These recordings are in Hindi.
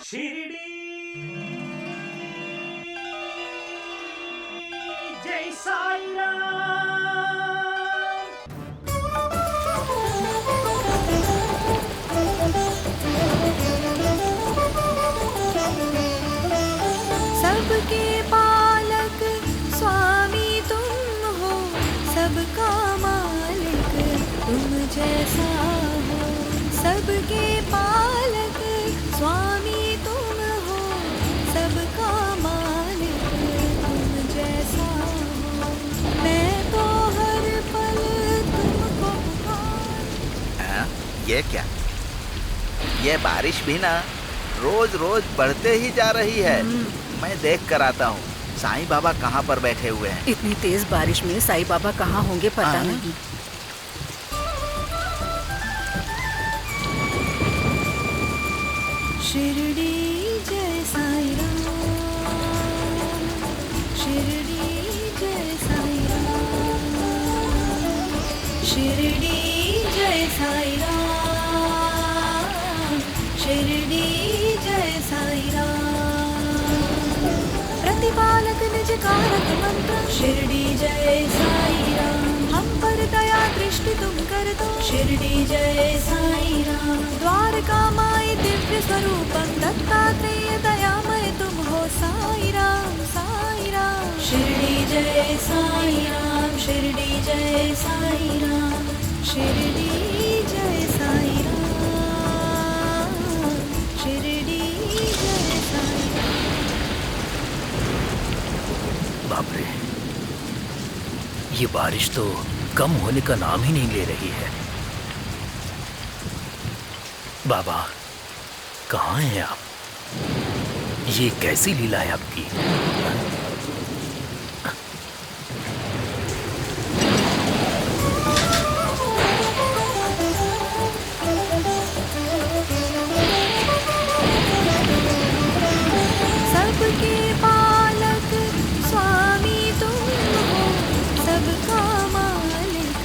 शिरडी जय साई राम। सबके पालक स्वामी तुम हो, सबका मालिक तुम जैसा हो। सबके पालक स्वामी तुम हो, सबका मालिक तुम जैसा हो। मैं तो हर पल तुमको ये क्या? ये बारिश भी ना रोज रोज बढ़ते ही जा रही है। मैं देख कर आता हूँ साईं बाबा कहाँ पर बैठे हुए हैं। इतनी तेज बारिश में साईं बाबा कहाँ होंगे पता नहीं। शिरडी जय साई राम, शिरडी जय साई राम, शिरडी जय साई राम, शिरडी जय साई राम। प्रतिपालक निज कारक मंत्र, शिरडी जय साई राम। हम पर दया दृष्टि तुम कर दो, शिरडी जय साई राम। द्वारका माई दिव्य स्वरूपम दत्तात्रेय दयामय तुम हो, साई राम साई राम। शिरडी जय साई राम, शिरडी जय साई राम, शिरडी जय साई राम, शिरडी जय साई राम। बाप रे, ये बारिश तो कम होने का नाम ही नहीं ले रही है। बाबा कहाँ हैं आप? ये कैसी लीला है आपकी? सबके पालक स्वामी तुम हो, सबका मालिक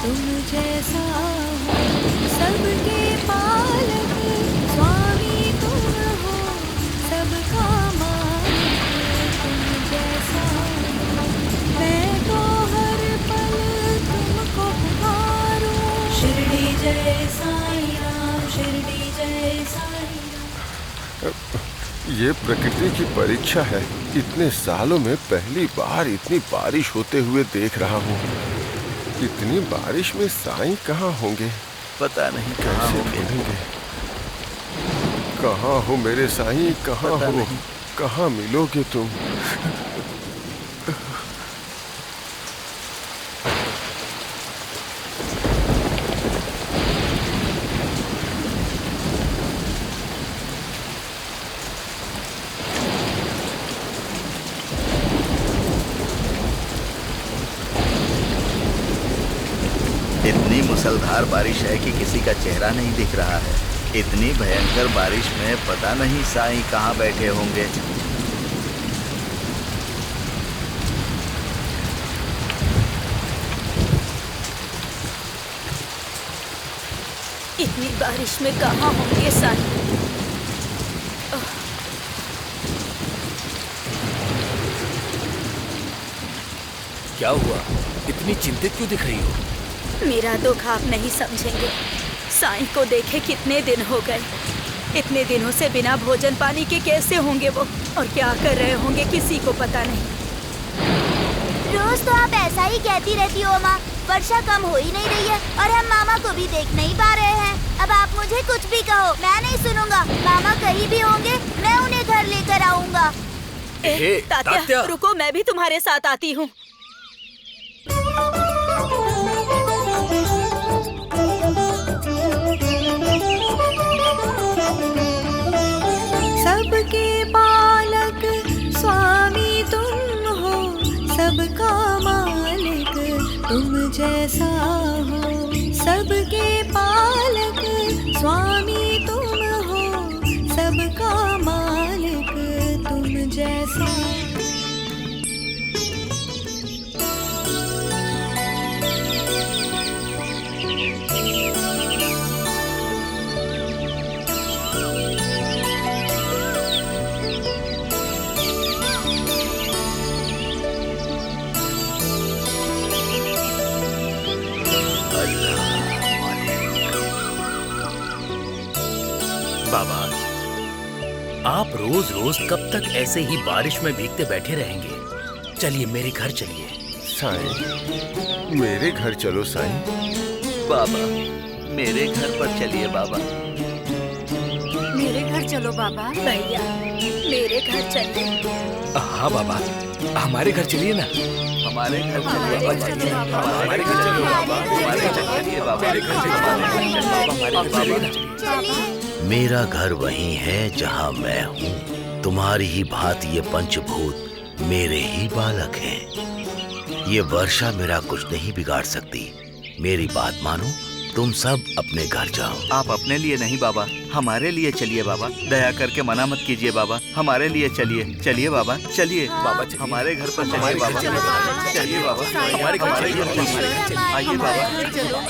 तुम जैसा हो। सबके पालक स्वामी तुम हो, सबका मालिक तुम जैसा हो। मैं तो हर पल तुमको पुकारूं, शिरडी जय साई राम, शिरडी जय साई राम। ये प्रकृति की परीक्षा है। इतने सालों में पहली बार इतनी बारिश होते हुए देख रहा हूँ। इतनी बारिश में साईं कहाँ होंगे? पता नहीं कहाँ होंगे। कहाँ हो मेरे साईं, कहाँ पता हो? नहीं। कहाँ मिलोगे तुम? इतनी मुसलधार बारिश है कि किसी का चेहरा नहीं दिख रहा है। इतनी भयंकर बारिश में पता नहीं साईं कहाँ बैठे होंगे। इतनी बारिश में कहाँ होंगे साईं? क्या हुआ? इतनी चिंतित क्यों दिख रही हो? मेरा दुख आप नहीं समझेंगे। साईं को देखे कितने दिन हो गए। इतने दिनों से बिना भोजन पानी के कैसे होंगे वो, और क्या कर रहे होंगे किसी को पता नहीं। रोज तो आप ऐसा ही कहती रहती हो माँ। वर्षा कम हो ही नहीं रही है और हम मामा को भी देख नहीं पा रहे हैं। अब आप मुझे कुछ भी कहो, मैं नहीं सुनूंगा। मामा कहीं भी होंगे, मैं उन्हें घर लेकर आऊंगा। तात्या रुको, मैं भी तुम्हारे साथ आती हूँ। सबके पालक स्वामी तुम हो, सबका मालिक तुम जैसा हो। सबके पालक स्वामी तुम हो, सबका मालिक तुम जैसा। आप रोज रोज कब तक ऐसे ही बारिश में भीगते बैठे रहेंगे? चलिए मेरे घर चलिए। साईं, मेरे घर चलो साईं। बाबा, मेरे घर पर चलिए बाबा। मेरे घर चलो बाबा। भैया, मेरे घर चलिए। हाँ बाबा, हमारे घर चलिए ना। हमारे घर चलिए हमारे बाबा। घर चलो बाबा। हमारे घर चलिए बाबा। हमारे घर चलिए बाबा। मेरे घर चलिए बाबा। हमारे घर चलिए ना। चलिए। मेरा घर वही है जहाँ मैं हूँ। तुम्हारी ही भांति ये पंचभूत मेरे ही बालक हैं। ये वर्षा मेरा कुछ नहीं बिगाड़ सकती। मेरी बात मानो, तुम सब अपने घर जाओ। आप अपने लिए नहीं बाबा, हमारे लिए चलिए बाबा। दया करके मना मत कीजिए बाबा, हमारे लिए चलिए। चलिए बाबा, चलिए बाबा, हमारे घर पर चलिए बाबा। चलिए बाबा, हमारे घर चलिए। आइए बाबा,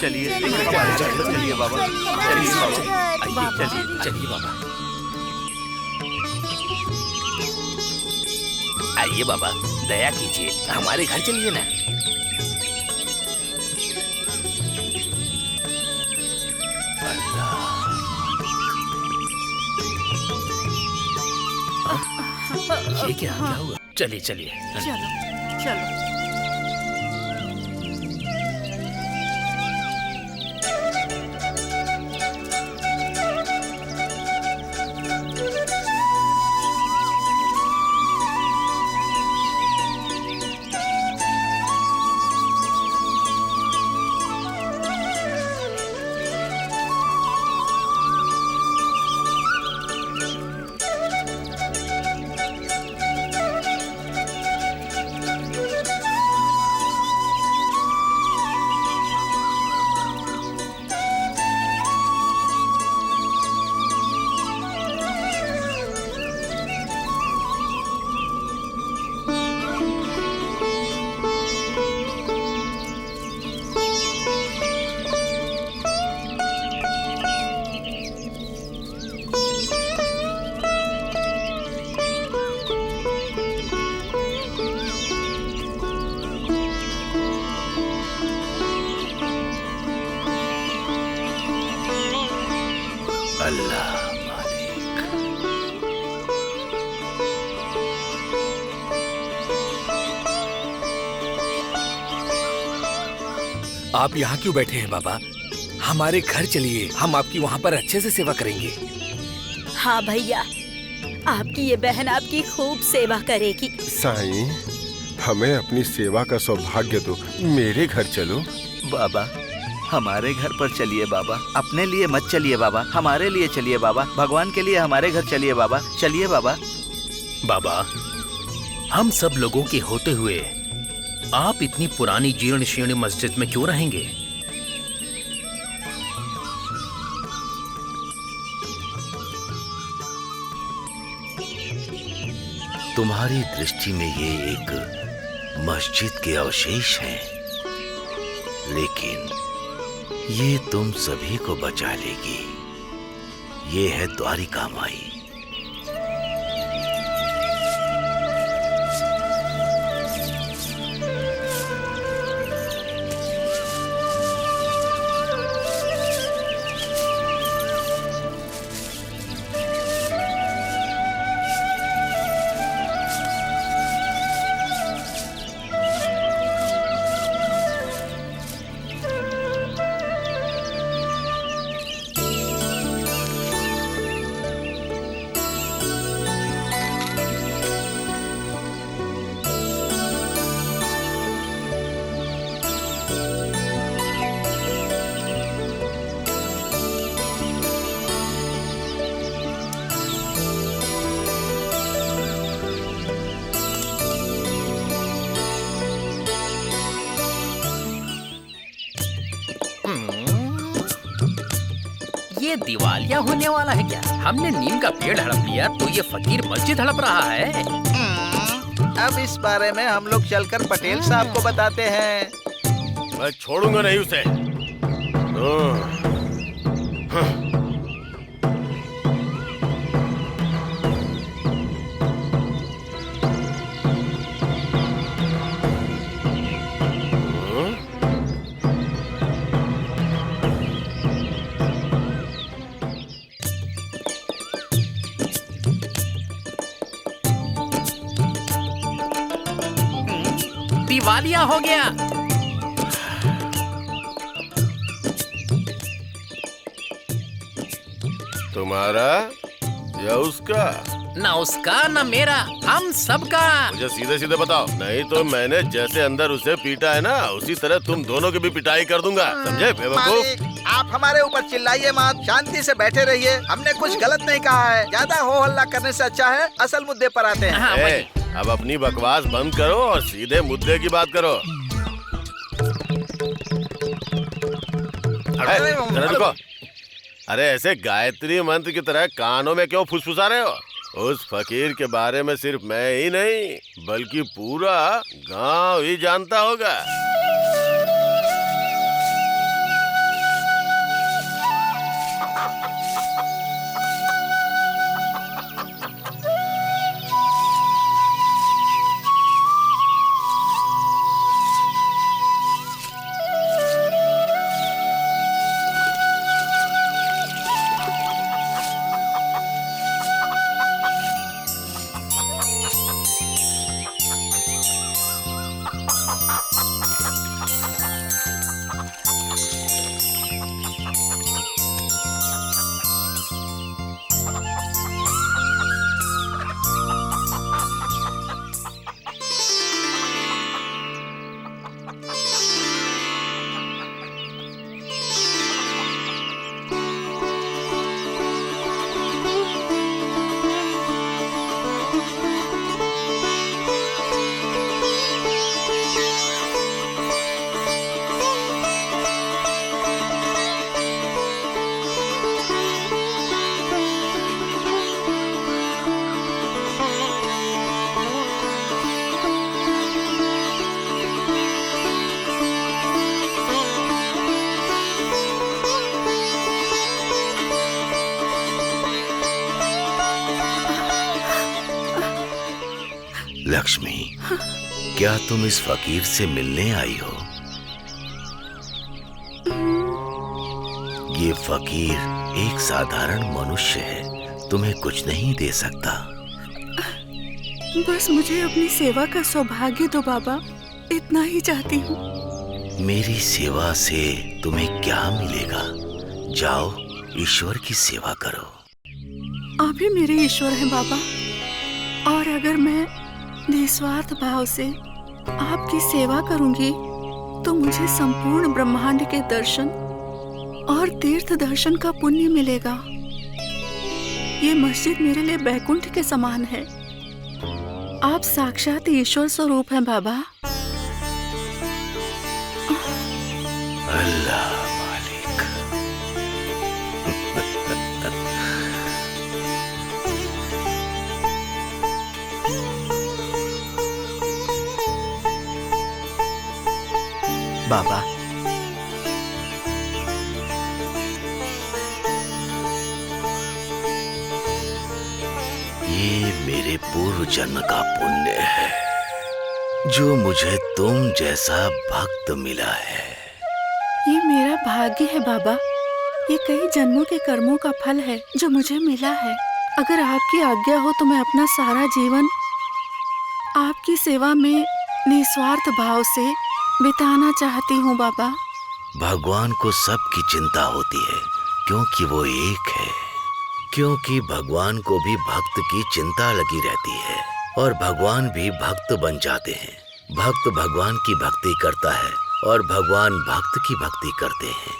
चलिए हमारे घर पर चलिए बाबा। चलिए बाबा, चलिए चलिए बाबा। आइए बाबा, दया कीजिए, हमारे घर चलिए ना। ये क्या हुआ? चलिए चलिए। चलो चलो। अल्लाह मालिक। आप यहाँ क्यों बैठे हैं बाबा? हमारे घर चलिए, हम आपकी वहाँ पर अच्छे से सेवा करेंगे। हाँ भैया, आपकी ये बहन आपकी खूब सेवा करेगी। साईं, हमें अपनी सेवा का सौभाग्य दो। मेरे घर चलो। बाबा, हमारे घर पर चलिए बाबा। अपने लिए मत चलिए बाबा, हमारे लिए चलिए बाबा। भगवान के लिए हमारे घर चलिए बाबा। चलिए बाबा। बाबा, हम सब लोगों के होते हुए आप इतनी पुरानी जीर्ण शीर्ण मस्जिद में क्यों रहेंगे? तुम्हारी दृष्टि में ये एक मस्जिद के अवशेष हैं, लेकिन ये तुम सभी को बचा लेगी। ये है द्वारिका माई। ये दिवालिया होने वाला है क्या? हमने नीम का पेड़ हड़प लिया तो ये फकीर मस्जिद हड़प रहा है। अब इस बारे में हम लोग चलकर पटेल साहब को बताते हैं। मैं छोड़ूंगा नहीं उसे। दिवालिया हो गया। तुम्हारा या उसका? ना उसका ना मेरा, हम सबका। मुझे सीधे सीधे बताओ, नहीं तो मैंने जैसे अंदर उसे पीटा है ना, उसी तरह तुम दोनों की भी पिटाई कर दूंगा, समझे बेवकूफ? आप हमारे ऊपर चिल्लाइए मत, शांति से बैठे रहिए। हमने कुछ गलत नहीं कहा है। ज्यादा हो हल्ला करने से अच्छा है असल मुद्दे पर आते हैं। हाँ, वही। अब अपनी बकवास बंद करो और सीधे मुद्दे की बात करो। जरा रुको। अरे ऐसे गायत्री मंत्र की तरह कानों में क्यों फुसफुसा रहे हो? उस फकीर के बारे में सिर्फ मैं ही नहीं बल्कि पूरा गांव ही जानता होगा। लक्ष्मी, क्या तुम इस फकीर से मिलने आई हो? ये फकीर एक साधारण मनुष्य है, तुम्हें कुछ नहीं दे सकता। बस मुझे अपनी सेवा का सौभाग्य दो बाबा, इतना ही चाहती हूँ। मेरी सेवा से तुम्हें क्या मिलेगा? जाओ ईश्वर की सेवा करो। आप ही मेरे ईश्वर हैं बाबा, और अगर मैं निस्वार्थ भाव से आपकी सेवा करूंगी तो मुझे संपूर्ण ब्रह्मांड के दर्शन और तीर्थ दर्शन का पुण्य मिलेगा। ये मस्जिद मेरे लिए बैकुंठ के समान है। आप साक्षात ईश्वर स्वरूप हैं बाबा। अल्लाह मालिक। बाबा, ये मेरे पूर्व जन्म का पुण्य है जो मुझे तुम जैसा भक्त मिला है। ये मेरा भाग्य है बाबा। ये कई जन्मों के कर्मों का फल है जो मुझे मिला है। अगर आपकी आज्ञा हो तो मैं अपना सारा जीवन आपकी सेवा में निस्वार्थ भाव से बिताना चाहती हूँ बाबा। भगवान को सबकी चिंता होती है क्योंकि वो एक है। क्योंकि भगवान को भी भक्त की चिंता लगी रहती है और भगवान भी भक्त बन जाते हैं। भक्त भगवान की भक्ति करता है और भगवान भक्त की भक्ति करते हैं।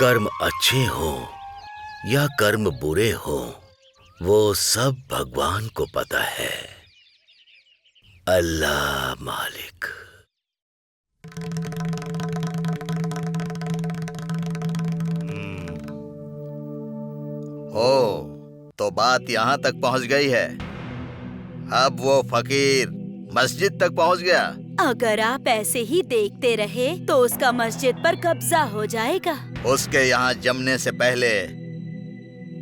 कर्म अच्छे हों या कर्म बुरे हों, वो सब भगवान को पता है। अल्लाह मालिक। तो बात यहाँ तक पहुँच गई है। अब वो फकीर मस्जिद तक पहुँच गया। अगर आप ऐसे ही देखते रहे तो उसका मस्जिद पर कब्जा हो जाएगा। उसके यहाँ जमने से पहले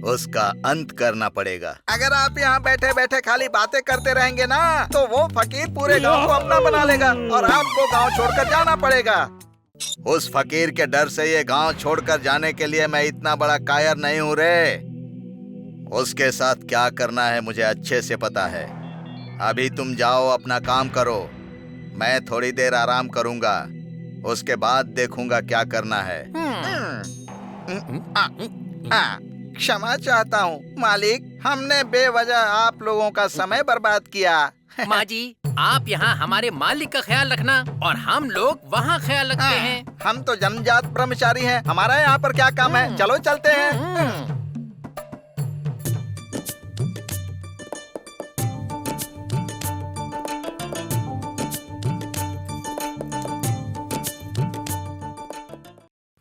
उसका अंत करना पड़ेगा। अगर आप यहाँ बैठे बैठे खाली बातें करते रहेंगे ना तो वो फकीर पूरे गांव को अपना बना लेगा और आपको गांव छोड़कर जाना पड़ेगा। उस फकीर के डर से ये गांव छोड़कर जाने के लिए मैं इतना बड़ा कायर नहीं हूँ रे। उसके साथ क्या करना है मुझे अच्छे से पता है। अभी तुम जाओ अपना काम करो। मैं थोड़ी देर आराम करूंगा, उसके बाद देखूंगा क्या करना है। क्षमा चाहता हूँ मालिक, हमने बेवजह आप लोगों का समय बर्बाद किया। माँ जी, आप यहाँ हमारे मालिक का ख्याल रखना और हम लोग वहाँ ख्याल रखते हैं। हम तो जन्मजात ब्रह्मचारी हैं, हमारा यहाँ पर क्या काम है? चलो चलते हैं।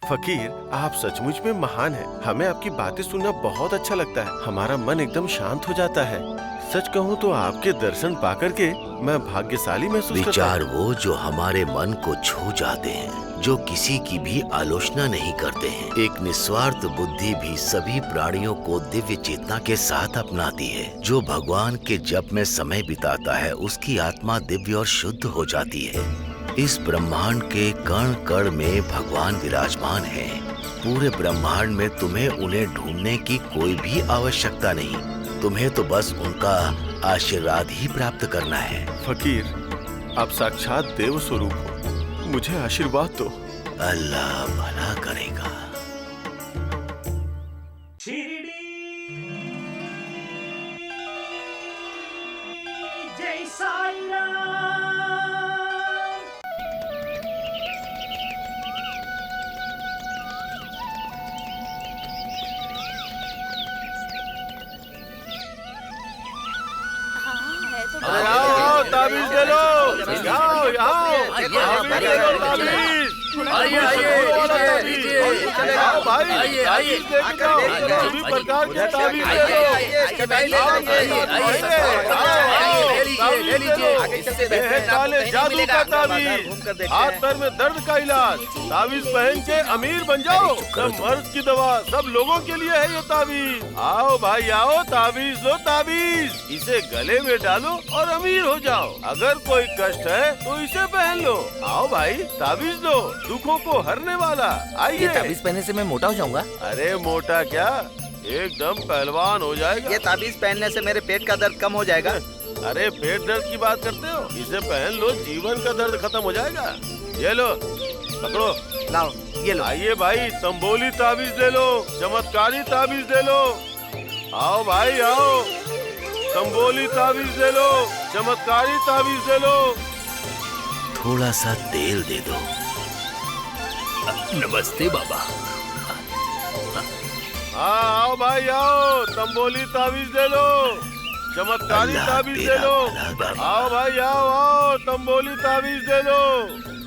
फकीर, आप सचमुच में महान हैं। हमें आपकी बातें सुनना बहुत अच्छा लगता है। हमारा मन एकदम शांत हो जाता है। सच कहूँ तो आपके दर्शन पाकर के मैं भाग्यशाली महसूस करता विचार हूँ। वो जो हमारे मन को छू जाते हैं, जो किसी की भी आलोचना नहीं करते हैं। एक निस्वार्थ बुद्धि भी सभी प्राणियों को दिव्य चेतना के साथ अपनाती है। जो भगवान के जप में समय बिताता है, उसकी आत्मा दिव्य और शुद्ध हो जाती है। इस ब्रह्मांड के कण कण में भगवान विराजमान है। पूरे ब्रह्मांड में तुम्हें उन्हें ढूंढने की कोई भी आवश्यकता नहीं। तुम्हें तो बस उनका आशीर्वाद ही प्राप्त करना है। फकीर, आप साक्षात देव स्वरूप हो, मुझे आशीर्वाद दो। अल्लाह भला करेगा। जय साईं राम। अरे आओ, ताबीज दे लो। आओ, आओ, ताबीज दे लो, ताबीज। आओ भाई, ताबीज दे के जाओ। सभी प्रकार के ताबीज दे लो। ये है काले जादू का ताबीज, हाथ पैर में दर्द का इलाज। ताबीज पहन के अमीर बन जाओ। सब मर्ज की दवा, सब लोगों के लिए है ये ताबीज। आओ भाई आओ, ताबीज लो, ताबीज। इसे गले में डालो और अमीर हो जाओ। अगर कोई कष्ट है तो इसे पहन लो। आओ भाई, ताबीज लो, दुखों को हरने वाला। आइए। ये ताबीज पहनने से मैं मोटा हो जाऊंगा? अरे मोटा क्या, एकदम पहलवान हो जाएगा। ये ताबीज पहनने से मेरे पेट का दर्द कम हो जाएगा। अरे पेट दर्द की बात करते हो? इसे पहन लो, जीवन का दर्द खत्म हो जाएगा। ये लो, पकड़ो, लाओ, ये लो। आइए भाई, तंबोली ताबीज ले लो, चमत्कारी ताबीज ले लो। आओ भाई आओ, तंबोली ताबीज ले लो, चमत्कारी ताबीज ले लो। थोड़ा सा तेल दे दो। नमस्ते बाबा। हाँ आओ भाई आओ, तंबोली ताबीज ले लो, चमत्कारी अल्लाह ताबीज ले तेरा लो। भला करे। आओ भाई आओ आओ, तंबोली ताबीज ले लो,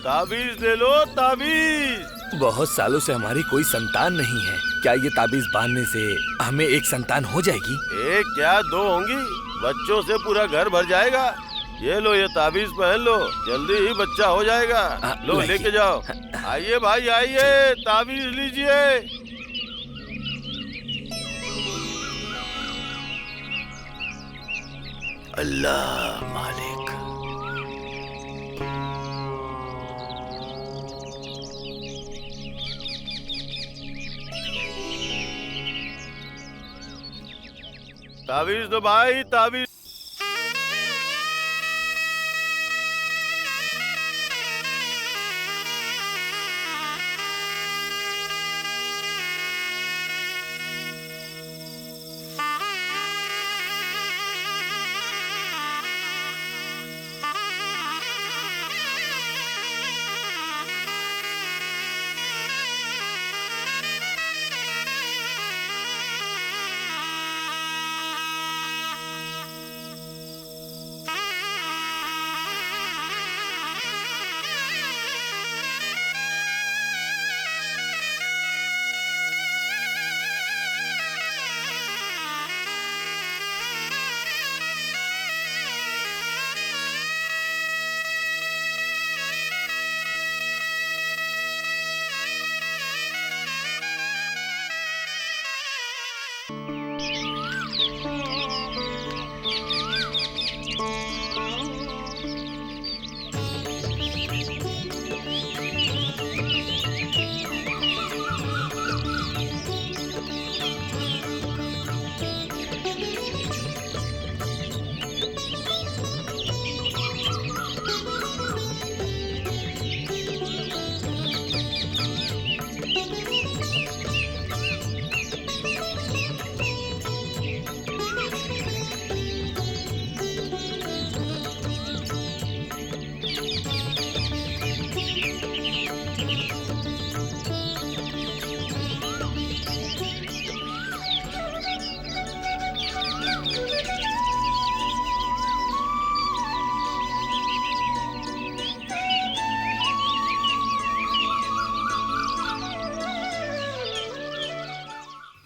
ताबीज ले लो, ताबीज। बहुत सालों से हमारी कोई संतान नहीं है। क्या ये ताबीज बांधने से हमें एक संतान हो जाएगी? एक क्या दो होंगी, बच्चों से पूरा घर भर जाएगा। ये लो, ये ताबीज पहन लो, जल्दी ही बच्चा हो जाएगा। लो लाइए। लेके जाओ। आइए भाई आइए, ताबीज लीजिए। अल्लाह मालिक। ताबीज दो भाई, ताबीज।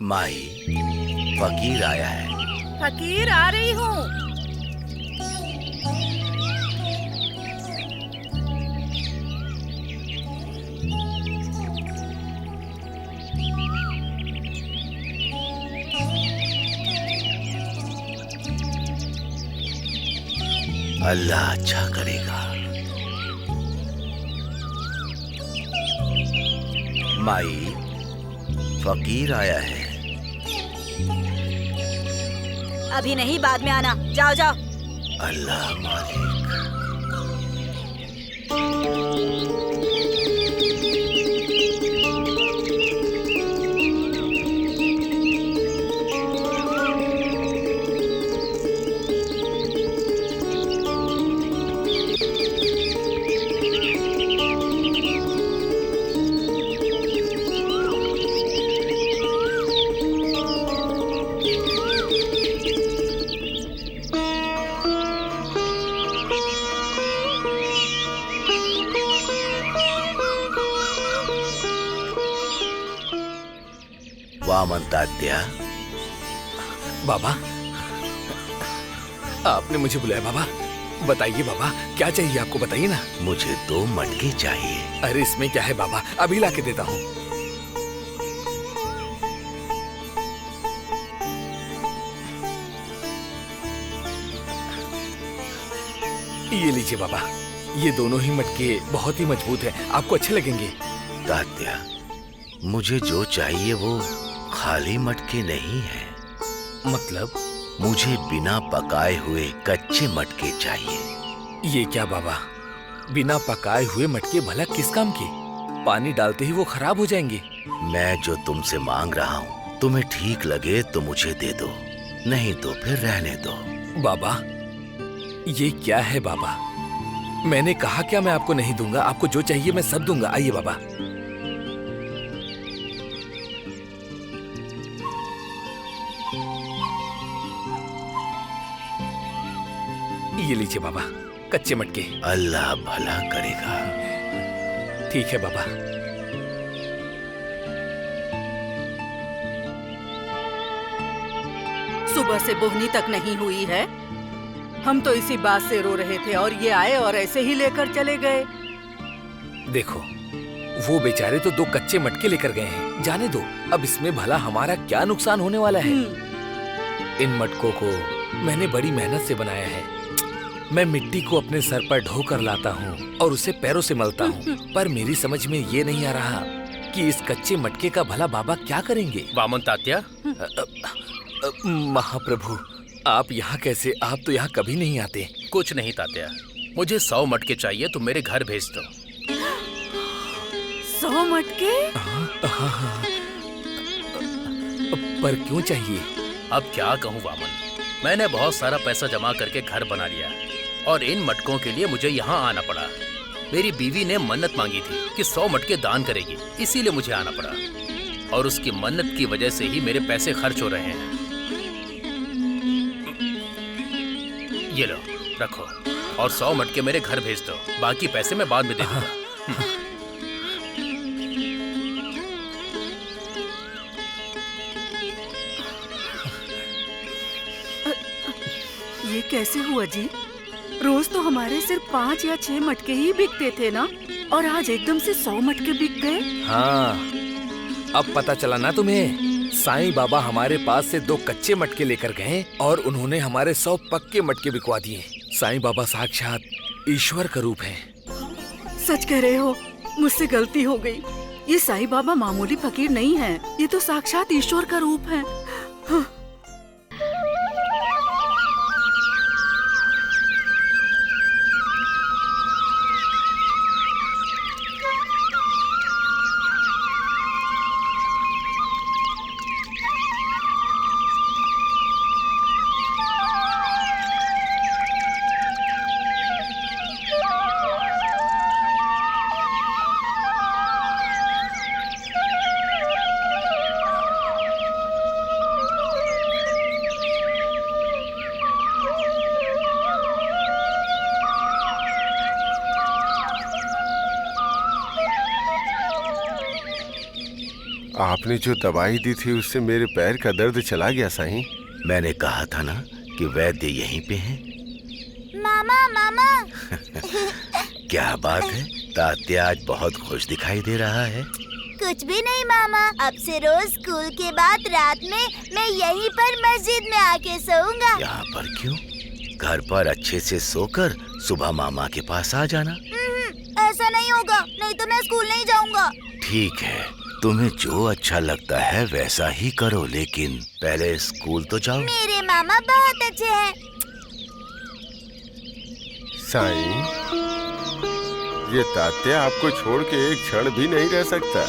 माई, फकीर आया है। फकीर आ रही हूँ। अल्लाह अच्छा करेगा। माई, फकीर आया है। अभी नहीं, बाद में आना। जाओ जाओ। अल्लाह मालिक। वामनतात्या। बाबा, आपने मुझे बुलाया बाबा। बताइए बाबा, क्या चाहिए आपको, बताइए ना। मुझे 2 मटके चाहिए। अरे इसमें क्या है बाबा, अभी ला के देता हूँ। ये लीजिए बाबा, ये दोनों ही मटके बहुत ही मजबूत हैं, आपको अच्छे लगेंगे। तात्या, मुझे जो चाहिए वो खाली मटके नहीं है। मतलब? मुझे बिना पकाए हुए कच्चे मटके चाहिए। ये क्या बाबा, बिना पकाए हुए मटके भला किस काम के? पानी डालते ही वो खराब हो जाएंगे। मैं जो तुमसे मांग रहा हूँ, तुम्हें ठीक लगे तो मुझे दे दो, नहीं तो फिर रहने दो। बाबा, ये क्या है बाबा? मैंने कहा क्या मैं आपको नहीं दूंगा? आपको जो चाहिए मैं सब दूंगा। आइए बाबा। ये लीजिए बाबा, कच्चे मटके। अल्लाह भला करेगा। ठीक है बाबा। सुबह से बोहनी तक नहीं हुई है। हम तो इसी बात से रो रहे थे और ये आए और ऐसे ही लेकर चले गए। देखो, वो बेचारे तो 2 कच्चे मटके लेकर गए हैं। जाने दो, अब इसमें भला हमारा क्या नुकसान होने वाला है? इन मटकों को मैंने बड़ी मेहनत से बनाया है। मैं मिट्टी को अपने सर पर ढोकर लाता हूँ और उसे पैरों से मलता हूँ, पर मेरी समझ में ये नहीं आ रहा कि इस कच्चे मटके का भला बाबा क्या करेंगे। वामनतात्या, महाप्रभु, आप यहाँ कैसे? आप तो यहाँ कभी नहीं आते। कुछ नहीं तात्या, मुझे 100 मटके चाहिए, तुम मेरे घर भेज दो। 100 मटके? पर क्यों चाहिए? अब क्या कहूँ वामन, मैंने बहुत सारा पैसा जमा करके घर बना लिया और इन मटकों के लिए मुझे यहाँ आना पड़ा। मेरी बीवी ने मन्नत मांगी थी कि 100 मटके दान करेगी, इसीलिए मुझे आना पड़ा और उसकी मन्नत की वजह से ही मेरे पैसे खर्च हो रहे हैं। ये लो, रखो और 100 मटके मेरे घर भेज दो, बाकी पैसे मैं बाद में दे दूंगा। ये कैसे हुआ जी? रोज तो हमारे सिर्फ 5 या 6 मटके ही बिकते थे ना, और आज एकदम से 100 मटके बिक गए। हाँ, अब पता चला ना तुम्हें। साईं बाबा हमारे पास से 2 कच्चे मटके लेकर गए और उन्होंने हमारे 100 पक्के मटके बिकवा दिए। साईं बाबा साक्षात ईश्वर का रूप है। सच कह रहे हो, मुझसे गलती हो गई। ये साईं बाबा मामूली फकीर नहीं है, ये तो साक्षात ईश्वर का रूप है। हाँ। आपने जो दवाई दी थी उससे मेरे पैर का दर्द चला गया साईं। मैंने कहा था ना कि वैद्य यहीं पे हैं। मामा मामा क्या बात है, तात्या आज बहुत खुश दिखाई दे रहा है। कुछ भी नहीं मामा, अब से रोज स्कूल के बाद रात में मैं यहीं पर मस्जिद में आके सोऊंगा। यहाँ पर क्यों? घर पर अच्छे से सोकर सुबह मामा के पास आ जाना। ऐसा नहीं होगा, नहीं तो मैं स्कूल नहीं जाऊंगा। ठीक है, तुम्हें जो अच्छा लगता है वैसा ही करो, लेकिन पहले स्कूल तो जाओ। मेरे मामा बहुत अच्छे हैं। साईं, ये तात्या आपको छोड़ के एक क्षण भी नहीं रह सकता।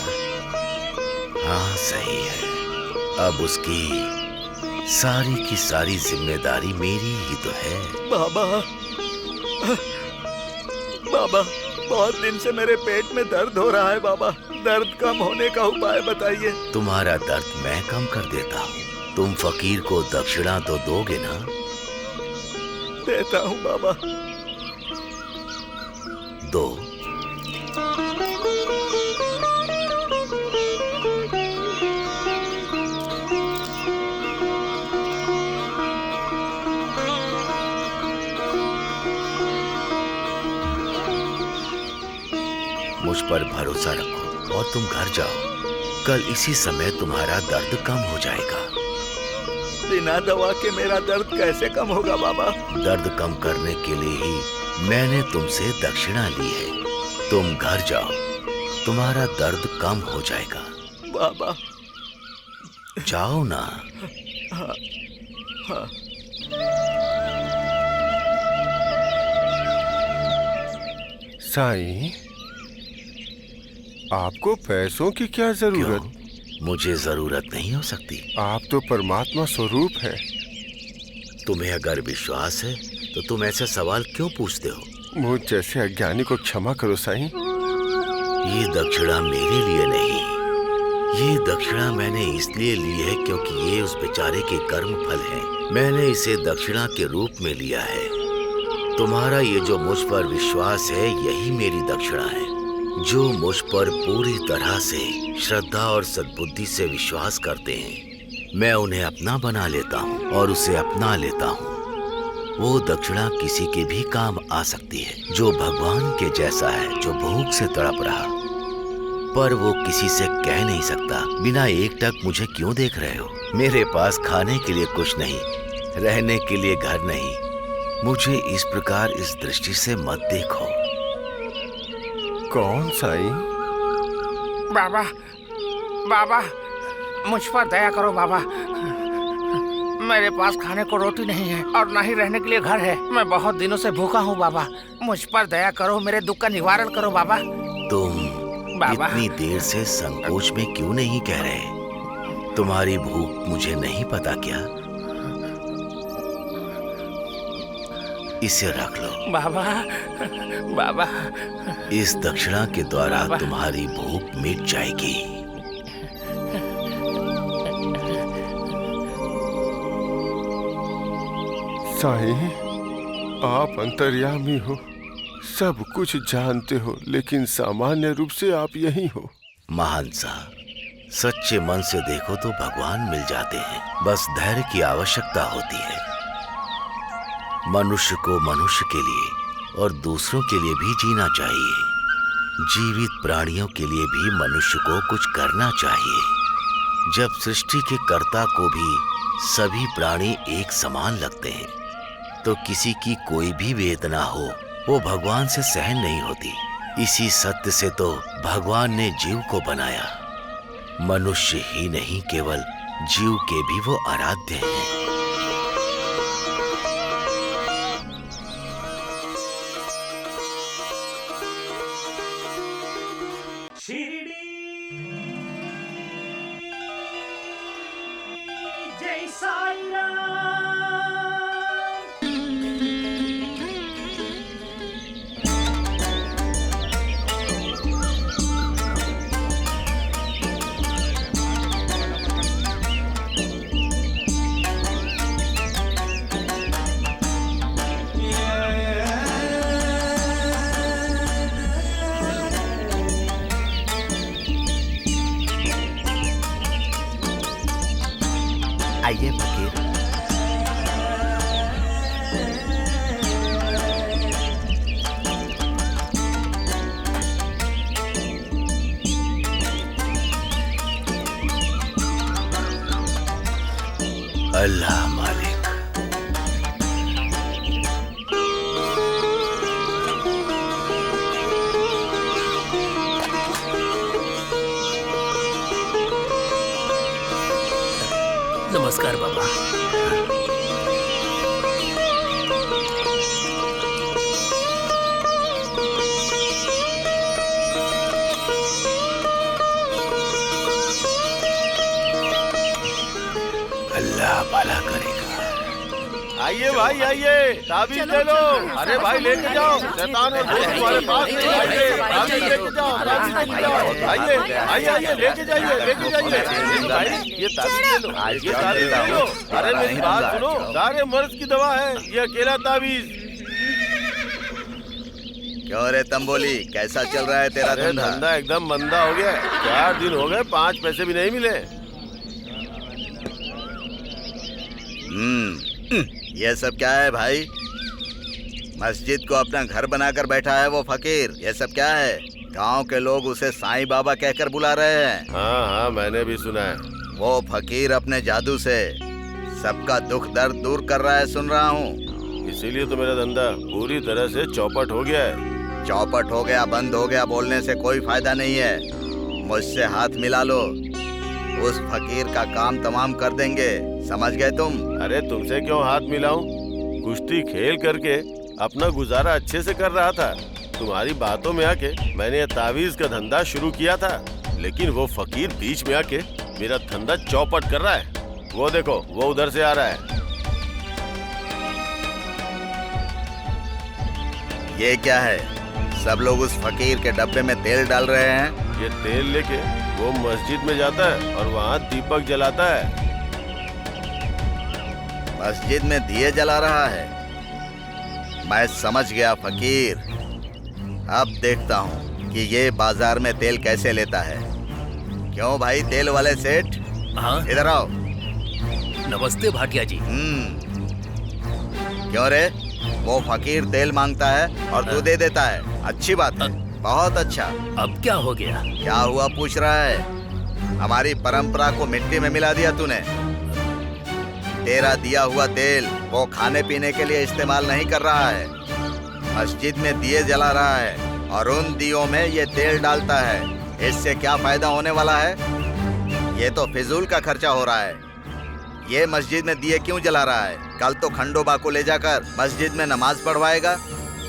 हाँ सही है, अब उसकी सारी की सारी जिम्मेदारी मेरी ही तो है। बाबा, बाबा, बहुत दिन से मेरे पेट में दर्द हो रहा है बाबा, दर्द कम होने का उपाय बताइए। तुम्हारा दर्द मैं कम कर देता हूँ। तुम फकीर को दक्षिणा तो दोगे ना? देता हूँ बाबा। दो। मुझ पर भरोसा रखो और तुम घर जाओ। कल इसी समय तुम्हारा दर्द कम हो जाएगा। बिना दवा के मेरा दर्द कैसे कम होगा बाबा? दर्द कम करने के लिए ही मैंने तुमसे दक्षिणा ली है। तुम घर जाओ, तुम्हारा दर्द कम हो जाएगा। बाबा जाओ ना। हाँ, हाँ। साईं, आपको पैसों की क्या जरूरत? क्यों? मुझे जरूरत नहीं हो सकती। आप तो परमात्मा स्वरूप है। तुम्हें अगर विश्वास है तो तुम ऐसे सवाल क्यों पूछते हो? मुझ जैसे अज्ञानी को क्षमा करो साईं। ये दक्षिणा मेरे लिए नहीं, ये दक्षिणा मैंने इसलिए ली है क्योंकि ये उस बेचारे के कर्म फल है। मैंने इसे दक्षिणा के रूप में लिया है। तुम्हारा ये जो मुझ पर विश्वास है यही मेरी दक्षिणा है। जो मुझ पर पूरी तरह से श्रद्धा और सद्बुद्धि से विश्वास करते हैं, मैं उन्हें अपना बना लेता हूँ और उसे अपना लेता हूँ। वो दक्षिणा किसी के भी काम आ सकती है, जो भगवान के जैसा है, जो भूख से तड़प रहा, पर वो किसी से कह नहीं सकता, बिना एक टक मुझे क्यों देख रहे हो? मेरे पास खाने के लिए कुछ नहीं, रहने के लिए घर नहीं। मुझे इस प्रकार इस दृष्टि से मत देखो। कौन साईं? बाबा, बाबा, मुझ पर दया करो बाबा। मेरे पास खाने को रोटी नहीं है और ना ही रहने के लिए घर है। मैं बहुत दिनों से भूखा हूँ बाबा। मुझ पर दया करो, मेरे दुख का निवारण करो बाबा। तुम बाबा, इतनी देर से संकोच में क्यों नहीं कह रहे? तुम्हारी भूख मुझे नहीं पता क्या? इसे रख लो बाबा, बाबा। इस दक्षिणा के द्वारा तुम्हारी भूख मिट जाएगी। साईं, आप अंतर्यामी हो, सब कुछ जानते हो, लेकिन सामान्य रूप से आप यही हो। महान सा, सच्चे मन से देखो तो भगवान मिल जाते हैं। बस धैर्य की आवश्यकता होती है। मनुष्य को मनुष्य के लिए और दूसरों के लिए भी जीना चाहिए। जीवित प्राणियों के लिए भी मनुष्य को कुछ करना चाहिए। जब सृष्टि के कर्ता को भी सभी प्राणी एक समान लगते हैं, तो किसी की कोई भी वेदना हो वो भगवान से सहन नहीं होती। इसी सत्य से तो भगवान ने जीव को बनाया। मनुष्य ही नहीं, केवल जीव के भी वो आराध्य हैं। शिरडी जय साईं राम। आइए फकीर। अल्लाह मालिक। नमस्कार बाबा। अल्लाह भला करेगा। आइए भाई आइए, ताबीज ले लो। अरे भाई लेके जाओ, शैतान और दोस्त तुम्हारे पास नहीं आएंगे। ताबीज लेके जाओ, ताबीज लेके जाओ। आइए आइए आइए, लेके जाइए लेके जाइए। भाई ये ताबीज ले लो, ये ताबीज ले लो। अरे मेरी बात सुनो, सारे मर्ज की दवा है ये अकेला ताबीज। क्यों रे तंबोली, कैसा चल रहा है तेरा धंधा? धंधा एकदम मंदा हो गया। 4 दिन हो गए, 5 पैसे भी नहीं मिले। ये सब क्या है भाई? मस्जिद को अपना घर बनाकर बैठा है वो फकीर। ये सब क्या है? गांव के लोग उसे साईं बाबा कहकर बुला रहे हैं। हाँ हाँ, मैंने भी सुना है। वो फकीर अपने जादू से सबका दुख दर्द दूर कर रहा है, सुन रहा हूँ। इसीलिए तो मेरा धंधा पूरी तरह से चौपट हो गया है। चौपट हो गया, बंद हो गया बोलने से कोई फायदा नहीं है। मुझसे हाथ मिला लो, उस फकीर का काम तमाम कर देंगे, समझ गए तुम? अरे तुमसे क्यों हाथ मिलाऊं? कुश्ती खेल करके अपना गुजारा अच्छे से कर रहा था। तुम्हारी बातों में आके मैंने ये तावीज का धंधा शुरू किया था, लेकिन वो फकीर बीच में आके मेरा धंधा चौपट कर रहा है। वो देखो, वो उधर से आ रहा है। ये क्या है? सब लोग उस फकीर के डब्बे में तेल डाल रहे हैं। ये तेल लेके वो मस्जिद में जाता है और वहाँ दीपक जलाता है। मस्जिद में दिए जला रहा है? मैं समझ गया फकीर। अब देखता हूँ कि ये बाजार में तेल कैसे लेता है। क्यों भाई तेल वाले सेठ? हाँ इधर आओ। नमस्ते भाटिया जी। क्यों रे, वो फकीर तेल मांगता है और तू दे देता है। अच्छी बात है, बहुत अच्छा। अब क्या हो गया? क्या हुआ पूछ रहा है? हमारी परंपरा को मिट्टी में मिला दिया तूने। तेरा दिया हुआ तेल वो खाने पीने के लिए इस्तेमाल नहीं कर रहा है, मस्जिद में दिए जला रहा है और उन दियों में ये तेल डालता है। इससे क्या फायदा होने वाला है? ये तो फिजूल का खर्चा हो रहा है। ये मस्जिद में दिए क्यों जला रहा है? कल तो खंडोबा को ले जाकर मस्जिद में नमाज पढ़वाएगा।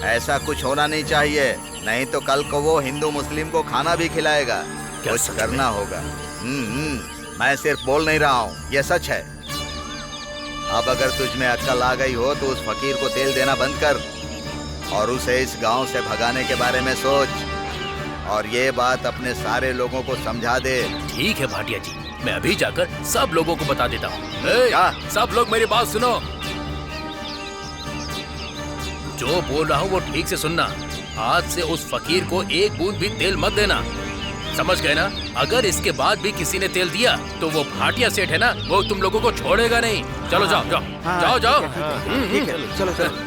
ऐसा कुछ होना नहीं चाहिए, नहीं तो कल को वो हिंदू मुस्लिम को खाना भी खिलाएगा। कुछ करना होगा। मैं सिर्फ बोल नहीं रहा हूँ, ये सच है। अब अगर तुझ में अक्ल आ गई हो तो उस फकीर को तेल देना बंद कर और उसे इस गांव से भगाने के बारे में सोच, और ये बात अपने सारे लोगों को समझा दे। ठीक है भाटिया जी, मैं अभी जाकर सब लोगों को बता देता हूँ। सब लोग मेरी बात सुनो। जो बोल रहा हूँ वो ठीक से सुनना। आज से उस फकीर को एक बूंद भी तेल मत देना, समझ गए ना? अगर इसके बाद भी किसी ने तेल दिया तो वो भाटिया सेठ है ना, वो तुम लोगों को छोड़ेगा नहीं। चलो जाओ जाओ जाओ जाओ। ठीक है, चलो चलो।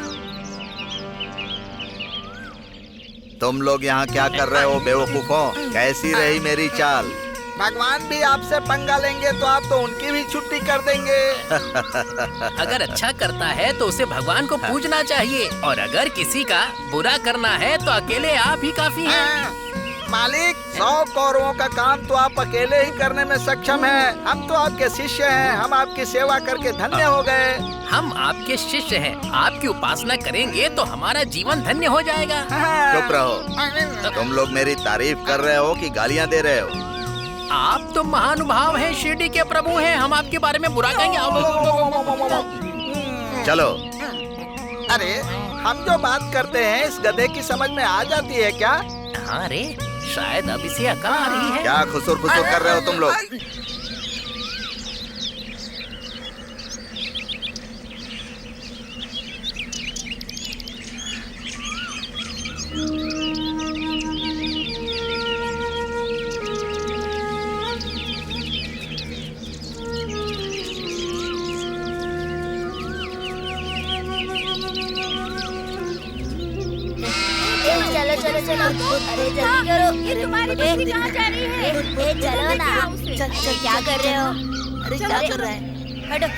तुम लोग यहाँ क्या कर रहे हो बेवकूफों? कैसी रही मेरी चाल? भगवान भी आपसे पंगा लेंगे तो आप तो उनकी भी छुट्टी कर देंगे। अगर अच्छा करता है तो उसे भगवान को पूजना चाहिए, और अगर किसी का बुरा करना है तो अकेले आप ही काफी हैं। मालिक, 100 कौरवों का काम तो आप अकेले ही करने में सक्षम हैं। हम तो आपके शिष्य हैं, हम आपकी सेवा करके धन्य हो गए। हम आपके शिष्य हैं, आपकी उपासना करेंगे तो हमारा जीवन धन्य हो जाएगा। चुप रहो। तुम लोग मेरी तारीफ कर रहे हो कि गालियाँ दे रहे हो? आप तो महानुभाव हैं, शिरडी के प्रभु हैं, हम आपके बारे में बुरा कहेंगे? चलो। अरे, हम जो बात करते हैं इस गधे की समझ में आ जाती है क्या? हाँ रे, शायद अब इसे अकल आ रही है। क्या खुसुर फुसुर कर रहे हो तुम लोग? चलो चलो चलो, अरे जल्दी करो। ये तुम्हारी बच्ची कहाँ जा रही है? चलो ना। चल क्या कर रहे हो? अरे क्या कर रहा है? हटो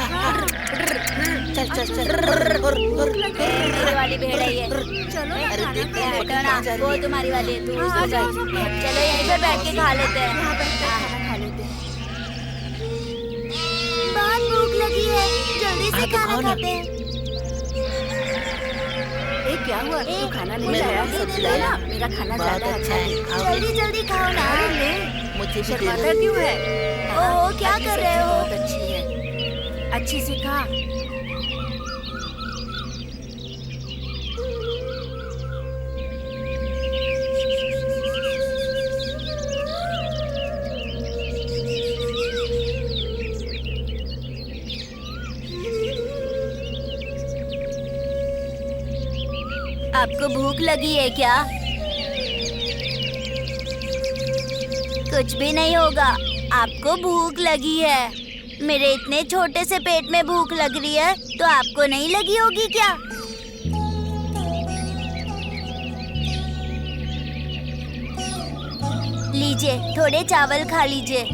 चल चल चल। मेरे वाली भेड़ है ये। चलो अरे देखते हैं, हटो ना, वो तुम्हारी वाली है, तू उसको जा। चलो यहीं पे बैठ के खा लेते हैं। खा लेते हैं। बहुत भूख लगी है, जल्दी से खाना खाते हैं। क्या हुआ? तू खाना नहीं लाया? सब्जी लाया? मेरा खाना ज्यादा अच्छा है। जल्दी जल्दी खाओ ना। ले, मुझे शर्माता क्यों है? ओह क्या कर रहे हो? बहुत अच्छी है, अच्छी से खा। आपको भूख लगी है क्या? कुछ भी नहीं होगा, आपको भूख लगी है। मेरे इतने छोटे से पेट में भूख लग रही है, तो आपको नहीं लगी होगी क्या? लीजिए, थोड़े चावल खा लीजिए।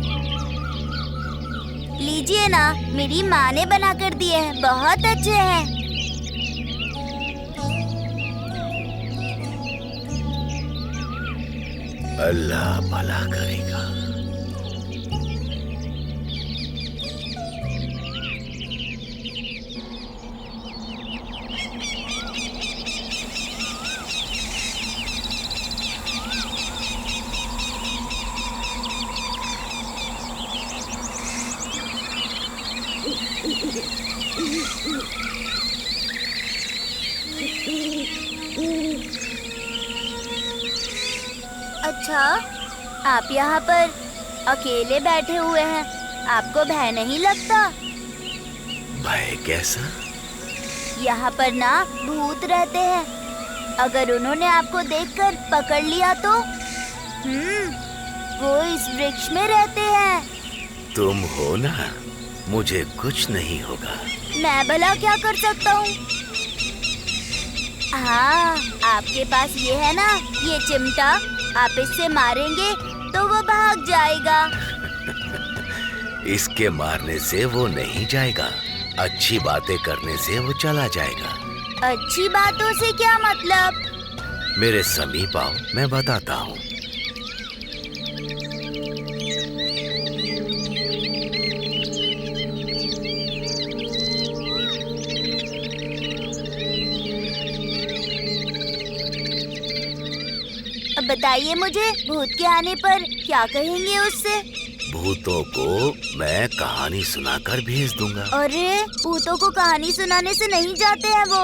लीजिए ना, मेरी माँ ने बना कर दिए हैं, बहुत अच्छे हैं। अल्लाह भला करेगा। अच्छा, आप यहाँ पर अकेले बैठे हुए हैं, आपको भय नहीं लगता? भय कैसा? यहाँ पर ना भूत रहते हैं, अगर उन्होंने आपको देखकर पकड़ लिया तो? वो इस वृक्ष में रहते हैं। तुम हो ना, मुझे कुछ नहीं होगा। मैं भला क्या कर सकता हूँ? हाँ, आपके पास ये है ना, ये चिमटा, आप इससे मारेंगे तो वो भाग जाएगा। इसके मारने से वो नहीं जाएगा, अच्छी बातें करने से वो चला जाएगा। अच्छी बातों से क्या मतलब? मेरे समीप आओ, मैं बताता हूँ। अब बताइए मुझे, भूत के आने पर क्या कहेंगे उससे? भूतों को मैं कहानी सुनाकर भेज दूंगा। अरे, भूतों को कहानी सुनाने से नहीं जाते हैं वो।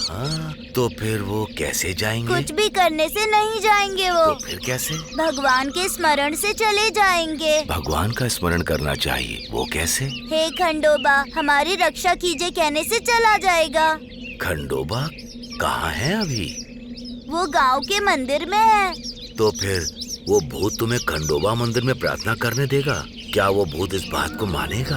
हाँ, तो फिर वो कैसे जाएंगे? कुछ भी करने से नहीं जाएंगे वो। तो फिर कैसे? भगवान के स्मरण से चले जाएंगे। भगवान का स्मरण करना चाहिए, वो कैसे? हे खंडोबा, हमारी रक्षा कीजिए कहने से चला जाएगा। खंडोबा कहाँ है अभी? वो गांव के मंदिर में है। तो फिर वो भूत तुम्हें खंडोबा मंदिर में प्रार्थना करने देगा? क्या वो भूत इस बात को मानेगा?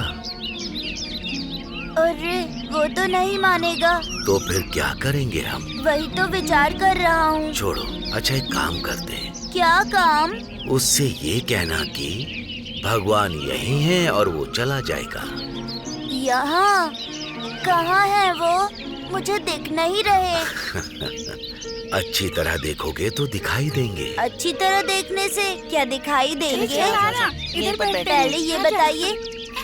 अरे, वो तो नहीं मानेगा। तो फिर क्या करेंगे हम? वही तो विचार कर रहा हूँ। छोड़ो, अच्छा एक काम करते हैं। क्या काम? उससे ये कहना कि भगवान यहीं है और वो चला जाएगा। यहाँ? कहाँ है वो? मुझे दिख नहीं रहे। अच्छी तरह देखोगे तो दिखाई देंगे। अच्छी तरह देखने से क्या दिखाई देंगे? इधर पहले ये बताइए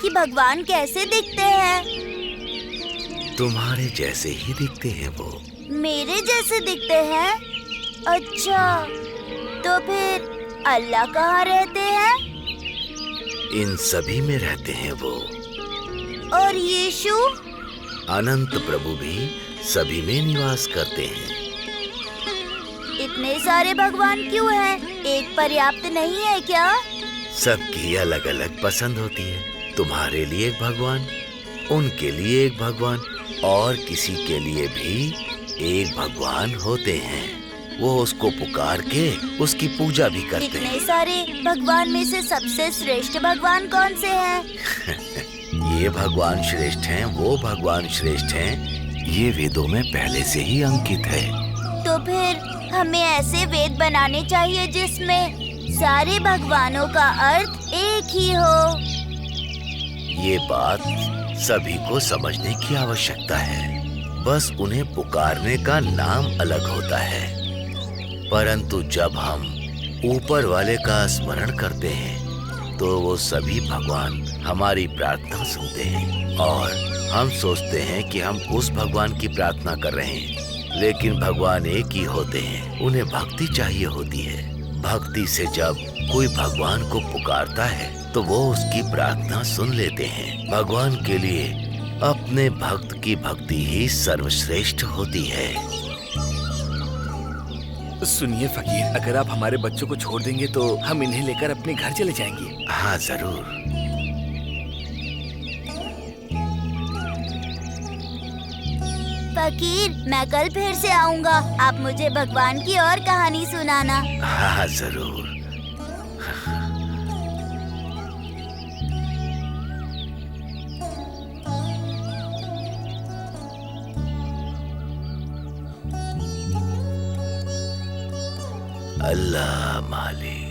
कि भगवान कैसे दिखते हैं? तुम्हारे जैसे ही दिखते हैं वो। मेरे जैसे दिखते हैं? अच्छा, तो फिर अल्लाह कहाँ रहते हैं? इन सभी में रहते हैं वो। और यीशु? अनंत प्रभु भी सभी में निवास करते हैं। इतने सारे भगवान क्यों हैं? एक पर्याप्त नहीं है क्या? सबकी अलग अलग पसंद होती है। तुम्हारे लिए एक भगवान, उनके लिए एक भगवान, और किसी के लिए भी एक भगवान होते हैं। वो उसको पुकार के उसकी पूजा भी करते हैं। इतने सारे भगवान में से सबसे श्रेष्ठ भगवान कौन से हैं? ये भगवान श्रेष्ठ हैं, वो भगवान श्रेष्ठ हैं, ये वेदों में पहले से ही अंकित है। तो तो फिर हमें ऐसे वेद बनाने चाहिए जिसमें सारे भगवानों का अर्थ एक ही हो। ये बात सभी को समझने की आवश्यकता है, बस उन्हें पुकारने का नाम अलग होता है। परंतु जब हम ऊपर वाले का स्मरण करते हैं तो वो सभी भगवान हमारी प्रार्थना सुनते हैं और हम सोचते हैं कि हम उस भगवान की प्रार्थना कर रहे हैं, लेकिन भगवान एक ही होते हैं। उन्हें भक्ति चाहिए होती है। भक्ति से जब कोई भगवान को पुकारता है तो वो उसकी प्रार्थना सुन लेते हैं। भगवान के लिए अपने भक्त की भक्ति ही सर्वश्रेष्ठ होती है। सुनिए फकीर, अगर आप हमारे बच्चों को छोड़ देंगे तो हम इन्हें लेकर अपने घर चले जाएंगे। हाँ जरूर। फकीर, मैं कल फिर से आऊंगा। आप मुझे भगवान की और कहानी सुनाना। हाँ जरूर। अल्लाह मालिक।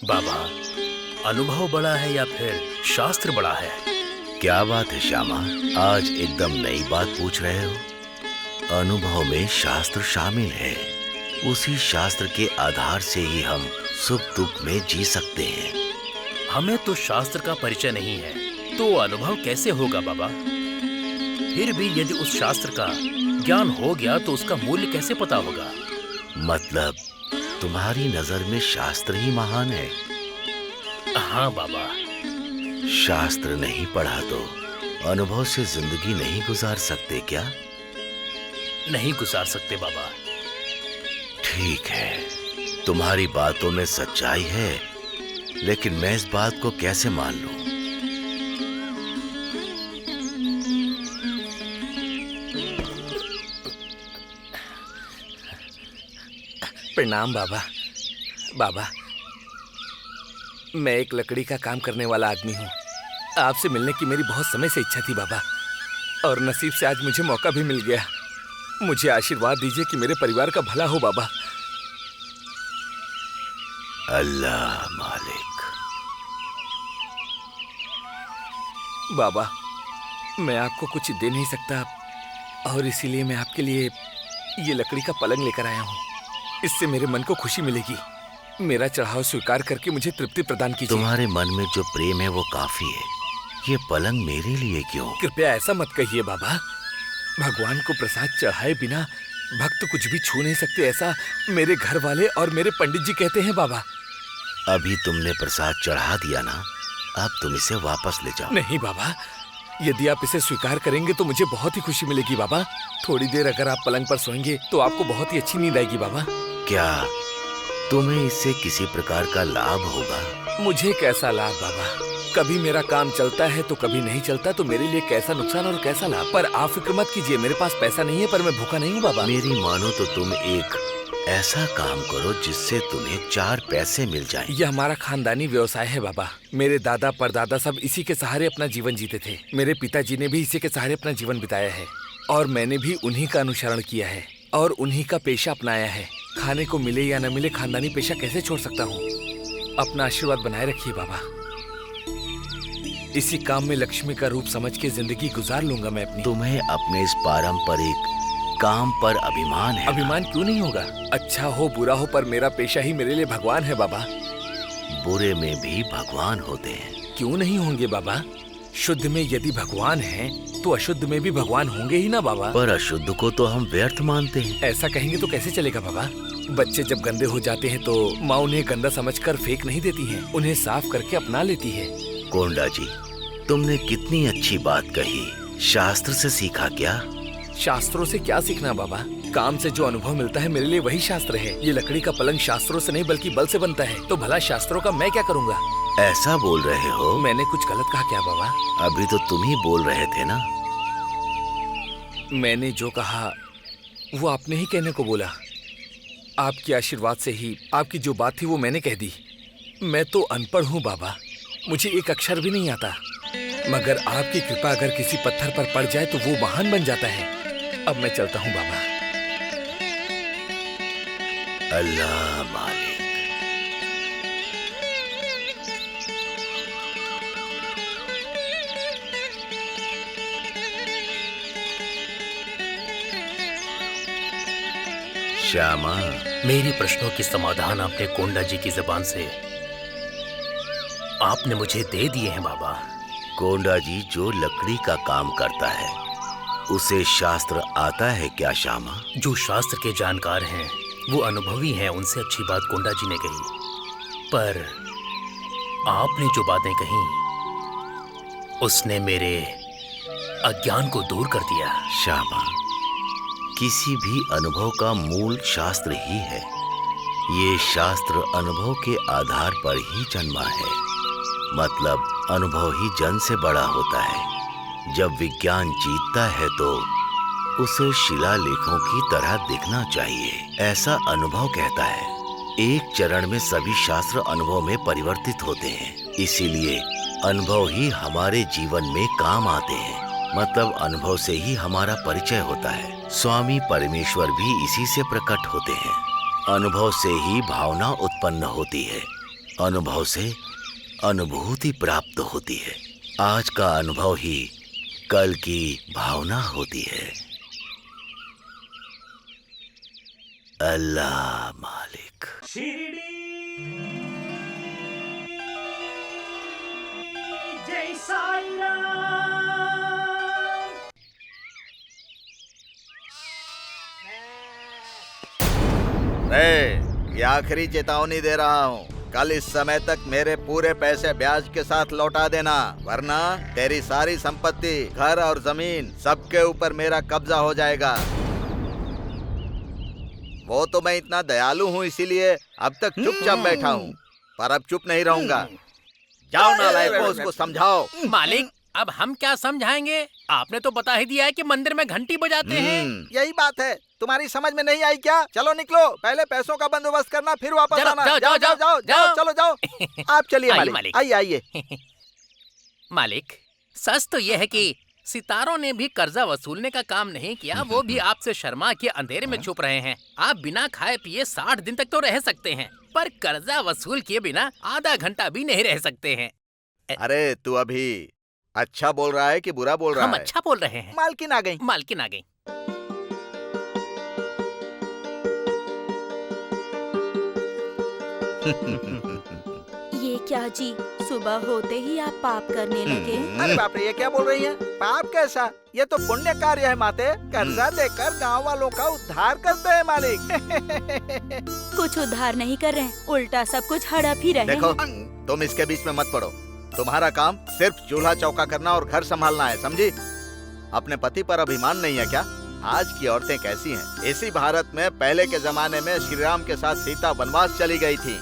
बाबा, अनुभव बड़ा है या फिर शास्त्र बड़ा है? क्या बात है श्यामा, आज एकदम नई बात पूछ रहे हो। अनुभव में शास्त्र शामिल है। उसी शास्त्र के आधार से ही हम सुख दुख में जी सकते हैं। हमें तो शास्त्र का परिचय नहीं है, तो अनुभव कैसे होगा बाबा? फिर भी यदि उस शास्त्र का ज्ञान हो गया तो उसका मूल्य कैसे पता होगा? मतलब तुम्हारी नजर में शास्त्र ही महान है? हाँ बाबा। शास्त्र नहीं पढ़ा तो अनुभव से जिंदगी नहीं गुजार सकते क्या? नहीं गुजार सकते बाबा। ठीक है, तुम्हारी बातों में सच्चाई है, लेकिन मैं इस बात को कैसे मान लूं? प्रणाम बाबा। बाबा, मैं एक लकड़ी का काम करने वाला आदमी हूँ। आपसे मिलने की मेरी बहुत समय से इच्छा थी बाबा, और नसीब से आज मुझे मौका भी मिल गया। मुझे आशीर्वाद दीजिए कि मेरे परिवार का भला हो बाबा। अल्लाह मालिक। बाबा, मैं आपको कुछ दे नहीं सकता, और इसीलिए मैं आपके लिए ये लकड़ी का पलंग लेकर आया हूँ। इससे मेरे मन को खुशी मिलेगी। मेरा चढ़ाव स्वीकार करके मुझे तृप्ति प्रदान कीजिए। तुम्हारे मन में जो प्रेम है वो काफी है। ये पलंग मेरे लिए क्यों? कृपया ऐसा मत कहिए बाबा। भगवान को प्रसाद चढ़ाए बिना भक्त कुछ भी छू नहीं सकते, ऐसा मेरे घर वाले और मेरे पंडित जी कहते हैं बाबा। अभी तुमने प्रसाद चढ़ा दिया ना, अब तुम इसे वापस ले जाओ। नहीं बाबा, यदि आप इसे स्वीकार करेंगे तो मुझे बहुत ही खुशी मिलेगी बाबा। थोड़ी देर अगर आप पलंग पर सोएंगे तो आपको बहुत ही अच्छी नींद आएगी बाबा। क्या तुम्हें इससे किसी प्रकार का लाभ होगा? मुझे कैसा लाभ बाबा? कभी मेरा काम चलता है तो कभी नहीं चलता, तो मेरे लिए कैसा नुकसान और कैसा लाभ। पर आप फिक्र मत कीजिए, मेरे पास पैसा नहीं है पर मैं भूखा नहीं हूँ बाबा। मेरी मानो तो तुम एक ऐसा काम करो जिससे तुम्हें 4 पैसे मिल जाएं। यह हमारा खानदानी व्यवसाय है बाबा। मेरे दादा परदादा सब इसी के सहारे अपना जीवन जीते थे। मेरे पिताजी ने भी इसी के सहारे अपना जीवन बिताया है, और मैंने भी उन्हीं का अनुसरण किया है और उन्हीं का पेशा अपनाया है। खाने को मिले या न मिले, खानदानी पेशा कैसे छोड़ सकता हूँ? अपना आशीर्वाद बनाए रखिए बाबा। इसी काम में लक्ष्मी का रूप समझ के जिंदगी गुजार लूंगा मैं अपनी। तुम्हें अपने इस पारंपरिक काम पर अभिमान है। अभिमान क्यों नहीं होगा? अच्छा हो बुरा हो, पर मेरा पेशा ही मेरे लिए भगवान है बाबा। बुरे में भी भगवान होते हैं। क्यों नहीं होंगे बाबा? शुद्ध में यदि भगवान है तो अशुद्ध में भी भगवान होंगे ही ना बाबा। पर अशुद्ध को तो हम व्यर्थ मानते हैं। ऐसा कहेंगे तो कैसे चलेगा बाबा? बच्चे जब गंदे हो जाते हैं तो माँ उन्हें गंदा समझकर फेंक नहीं देती है, उन्हें साफ करके अपना लेती है। कोंडा जी, तुमने कितनी अच्छी बात कही। शास्त्र से सीखा क्या? शास्त्रों से क्या सीखना बाबा? काम से जो अनुभव मिलता है मेरे लिए वही शास्त्र है। ये लकड़ी का पलंग शास्त्रों से नहीं बल्कि बल से बनता है, तो भला शास्त्रों का मैं क्या करूँगा? ऐसा बोल रहे हो? मैंने कुछ गलत कहा क्या बाबा? अभी तो तुम ही बोल रहे थे ना। मैंने जो कहा वो आपने ही कहने को बोला। आपके आशीर्वाद से ही आपकी जो बात थी वो मैंने कह दी। मैं तो अनपढ़ हूँ बाबा, मुझे एक अक्षर भी नहीं आता, मगर आपकी कृपा अगर किसी पत्थर पर पड़ जाए तो वो महान बन जाता है। अब मैं चलता हूँ बाबा। अल्लाह मालिक। श्यामा, मेरे प्रश्नों की समाधान आपने कोंडा जी की जुबान से आपने मुझे दे दिए हैं बाबा। कोंडा जी जो लकड़ी का काम करता है उसे शास्त्र आता है क्या श्यामा? जो शास्त्र के जानकार हैं वो अनुभवी हैं, उनसे अच्छी बात कोंडा जी ने कही। पर आपने जो बातें कही उसने मेरे अज्ञान को दूर कर दिया। श्यामा, किसी भी अनुभव का मूल शास्त्र ही है। ये शास्त्र अनुभव के आधार पर ही जन्मा है। मतलब अनुभव ही जन से बड़ा होता है। जब विज्ञान जीतता है तो उसे शिलालेखों की तरह दिखना चाहिए, ऐसा अनुभव कहता है। एक चरण में सभी शास्त्र अनुभव में परिवर्तित होते हैं, इसीलिए अनुभव ही हमारे जीवन में काम आते हैं। मतलब अनुभव से ही हमारा परिचय होता है। स्वामी परमेश्वर भी इसी से प्रकट होते हैं। अनुभव से ही भावना उत्पन्न होती है, अनुभव से अनुभूति प्राप्त होती है। आज का अनुभव ही कल की भावना होती है। अल्लाह मालिक। शिरडी जय साईं राम। ये आखिरी चेतावनी दे रहा हूँ, कल इस समय तक मेरे पूरे पैसे ब्याज के साथ लौटा देना, वरना तेरी सारी संपत्ति, घर और जमीन सबके ऊपर मेरा कब्जा हो जाएगा। वो तो मैं इतना दयालु हूँ इसीलिए अब तक चुपचाप बैठा हूँ, पर अब चुप नहीं रहूंगा। जाओ नालायकों, उसको समझाओ। मालिक, अब हम क्या समझाएंगे? आपने तो बता ही दिया है कि मंदिर में घंटी बजाते हैं। यही बात है, तुम्हारी समझ में नहीं आई क्या? चलो निकलो, पहले पैसों का बंदोबस्त करना, फिर वापस आना। जाओ, जाओ जाओ, जाओ जाओ, चलो जाओ। आप चलिए आइए, मालिक, आइए आइए। मालिक, सच तो यह है कि सितारों ने भी कर्जा वसूलने का काम नहीं किया, वो भी आपसे शर्मा के अंधेरे में छुप रहे हैं। आप बिना खाए पिए 60 दिन तक तो रह सकते हैं, पर कर्जा वसूल किए बिना आधा घंटा भी नहीं रह सकते हैं। अरे तू अभी अच्छा बोल रहा है कि बुरा बोल रहा हम है? अच्छा बोल रहे हैं। मालकिन आ गई। मालकिन आ गई। ये क्या जी, सुबह होते ही आप पाप करने लगे? अरे बाप रे, ये क्या बोल रही हैं? पाप कैसा? ये तो पुण्य कार्य है माते। कर्जा लेकर गांव वालों का उद्धार करते हैं मालिक। कुछ उद्धार नहीं कर रहे, उल्टा सब कुछ हड़प ही रहे। देखो, तुम इसके बीच में मत पड़ो। तुम्हारा काम सिर्फ चूल्हा चौका करना और घर संभालना है, समझी? अपने पति पर अभिमान नहीं है क्या? आज की औरतें कैसी हैं? इसी भारत में पहले के जमाने में श्री राम के साथ सीता वनवास चली गई थी।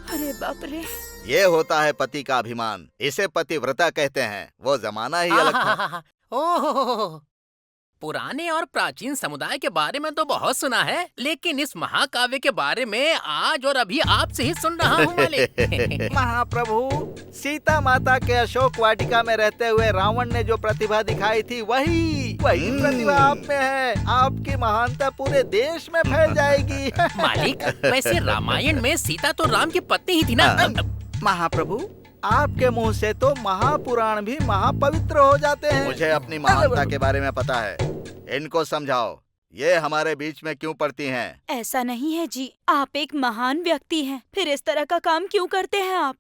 अरे बाप रे। ये होता है पति का अभिमान, इसे पतिव्रता कहते हैं। वो जमाना ही अलग था। ओह, पुराने और प्राचीन समुदाय के बारे में तो बहुत सुना है, लेकिन इस महाकाव्य के बारे में आज और अभी आपसे ही सुन रहा हूँ मालिक। महाप्रभु, सीता माता के अशोक वाटिका में रहते हुए रावण ने जो प्रतिभा दिखाई थी वही प्रतिभा आप में है। आपकी महानता पूरे देश में फैल जाएगी। मालिक, वैसे रामायण में सीता तो राम की पत्नी ही थी ना? महाप्रभु, आपके मुंह से तो महापुराण भी महापवित्र हो जाते हैं। मुझे अपनी महानता के बारे में पता है। इनको समझाओ, ये हमारे बीच में क्यों पड़ती हैं? ऐसा नहीं है जी, आप एक महान व्यक्ति हैं, फिर इस तरह का काम क्यों करते हैं आप?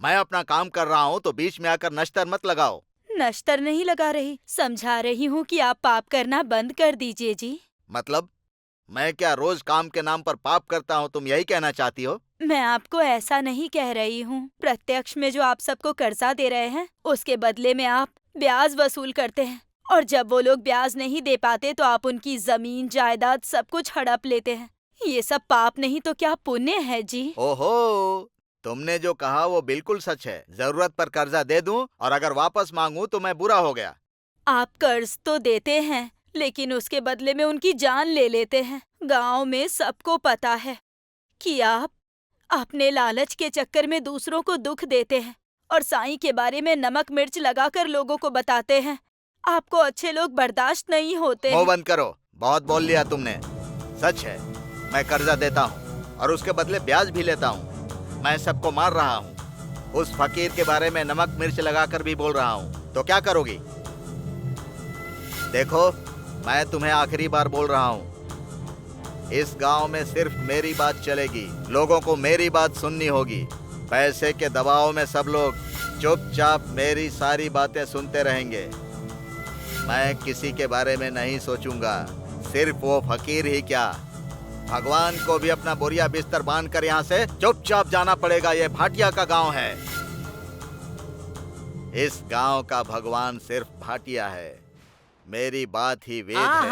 मैं अपना काम कर रहा हूँ तो बीच में आकर नश्तर मत लगाओ। नश्तर नहीं लगा रही, समझा रही हूँ कि आप पाप करना बंद कर दीजिए जी। मतलब मैं क्या रोज काम के नाम पर पाप करता हूँ, तुम यही कहना चाहती हो? मैं आपको ऐसा नहीं कह रही हूँ। प्रत्यक्ष में जो आप सबको कर्जा दे रहे हैं, उसके बदले में आप ब्याज वसूल करते हैं, और जब वो लोग ब्याज नहीं दे पाते तो आप उनकी जमीन जायदाद सब कुछ हड़प लेते हैं। ये सब पाप नहीं तो क्या पुण्य है जी? ओहो, तुमने जो कहा वो बिल्कुल सच है। जरूरत पर कर्जा दे दूं और अगर वापस मांगूं तो मैं बुरा हो गया। आप कर्ज तो देते हैं, लेकिन उसके बदले में उनकी जान ले लेते हैं। गांव में सबको पता है कि आप अपने लालच के चक्कर में दूसरों को दुख देते हैं और साईं के बारे में नमक मिर्च लगाकर लोगों को बताते हैं। आपको अच्छे लोग बर्दाश्त नहीं होते। मुंह बंद करो, बहुत बोल लिया तुमने। सच है, मैं कर्जा देता हूँ और उसके बदले ब्याज भी लेता हूँ। मैं सबको मार रहा हूँ। उस फकीर के बारे में नमक मिर्च लगाकर भी बोल रहा हूँ। तो क्या करोगी? देखो, मैं तुम्हें आखिरी बार बोल रहा हूँ, इस गांव में सिर्फ मेरी बात चलेगी। लोगों को मेरी बात सुननी होगी। पैसे के दबाव में सब लोग चुपचाप मेरी सारी बातें सुनते रहेंगे। मैं किसी के बारे में नहीं सोचूंगा, सिर्फ वो फकीर ही क्या, भगवान को भी अपना बोरिया बिस्तर बांधकर यहाँ से चुपचाप जाना पड़ेगा। ये भाटिया का गांव है। इस गांव का भगवान सिर्फ भाटिया है। मेरी बात ही वेद है।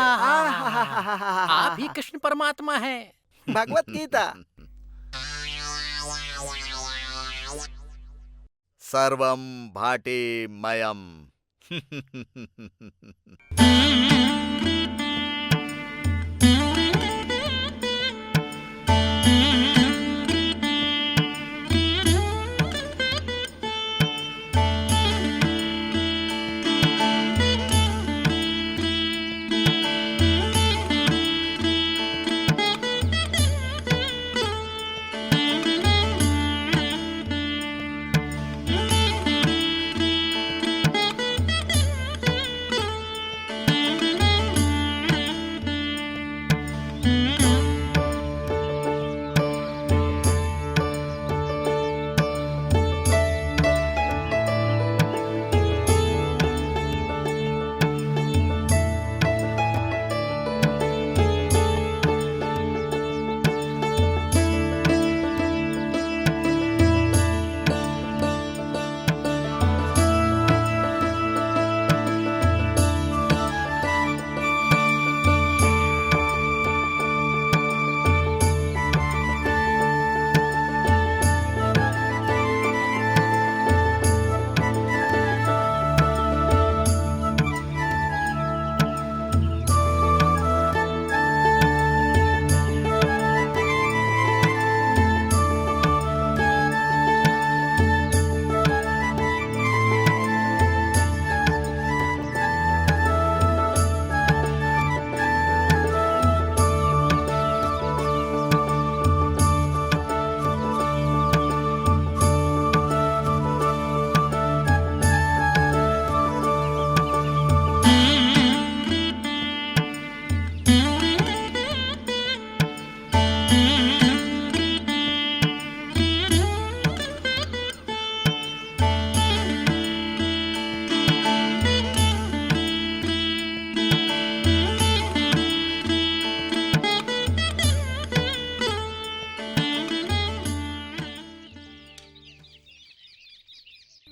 आप ही कृष्ण परमात्मा हैं। भगवत गीता। सर्वम भाटी मयम।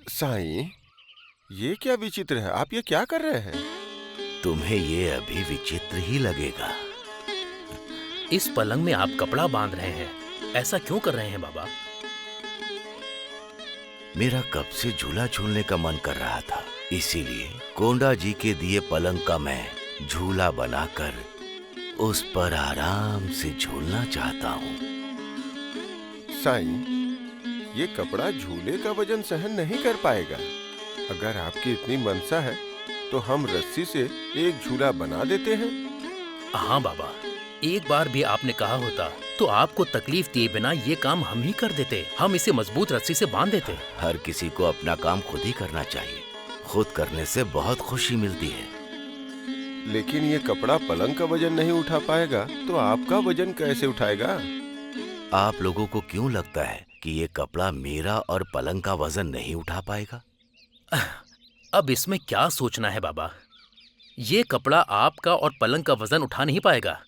साईं, ये क्या विचित्र है? आप ये क्या कर रहे हैं? तुम्हें ये अभी विचित्र ही लगेगा। इस पलंग में आप कपड़ा बांध रहे हैं, ऐसा क्यों कर रहे हैं बाबा? मेरा कब से झूला झूलने का मन कर रहा था, इसीलिए कोंडा जी के दिए पलंग का मैं झूला बनाकर उस पर आराम से झूलना चाहता हूँ। साईं, ये कपड़ा झूले का वजन सहन नहीं कर पाएगा। अगर आपकी इतनी मनसा है तो हम रस्सी से एक झूला बना देते हैं। हाँ बाबा, एक बार भी आपने कहा होता तो आपको तकलीफ दिए बिना ये काम हम ही कर देते। हम इसे मजबूत रस्सी से बांध देते। हर किसी को अपना काम खुद ही करना चाहिए। खुद करने से बहुत खुशी मिलती है। लेकिन ये कपड़ा पलंग का वजन नहीं उठा पाएगा, तो आपका वजन कैसे उठाएगा? आप लोगों को क्यों लगता है कि ये कपड़ा मेरा और पलंग का वजन नहीं उठा पाएगा? अब इसमें क्या सोचना है बाबा? ये कपड़ा आपका और पलंग का वजन उठा नहीं पाएगा।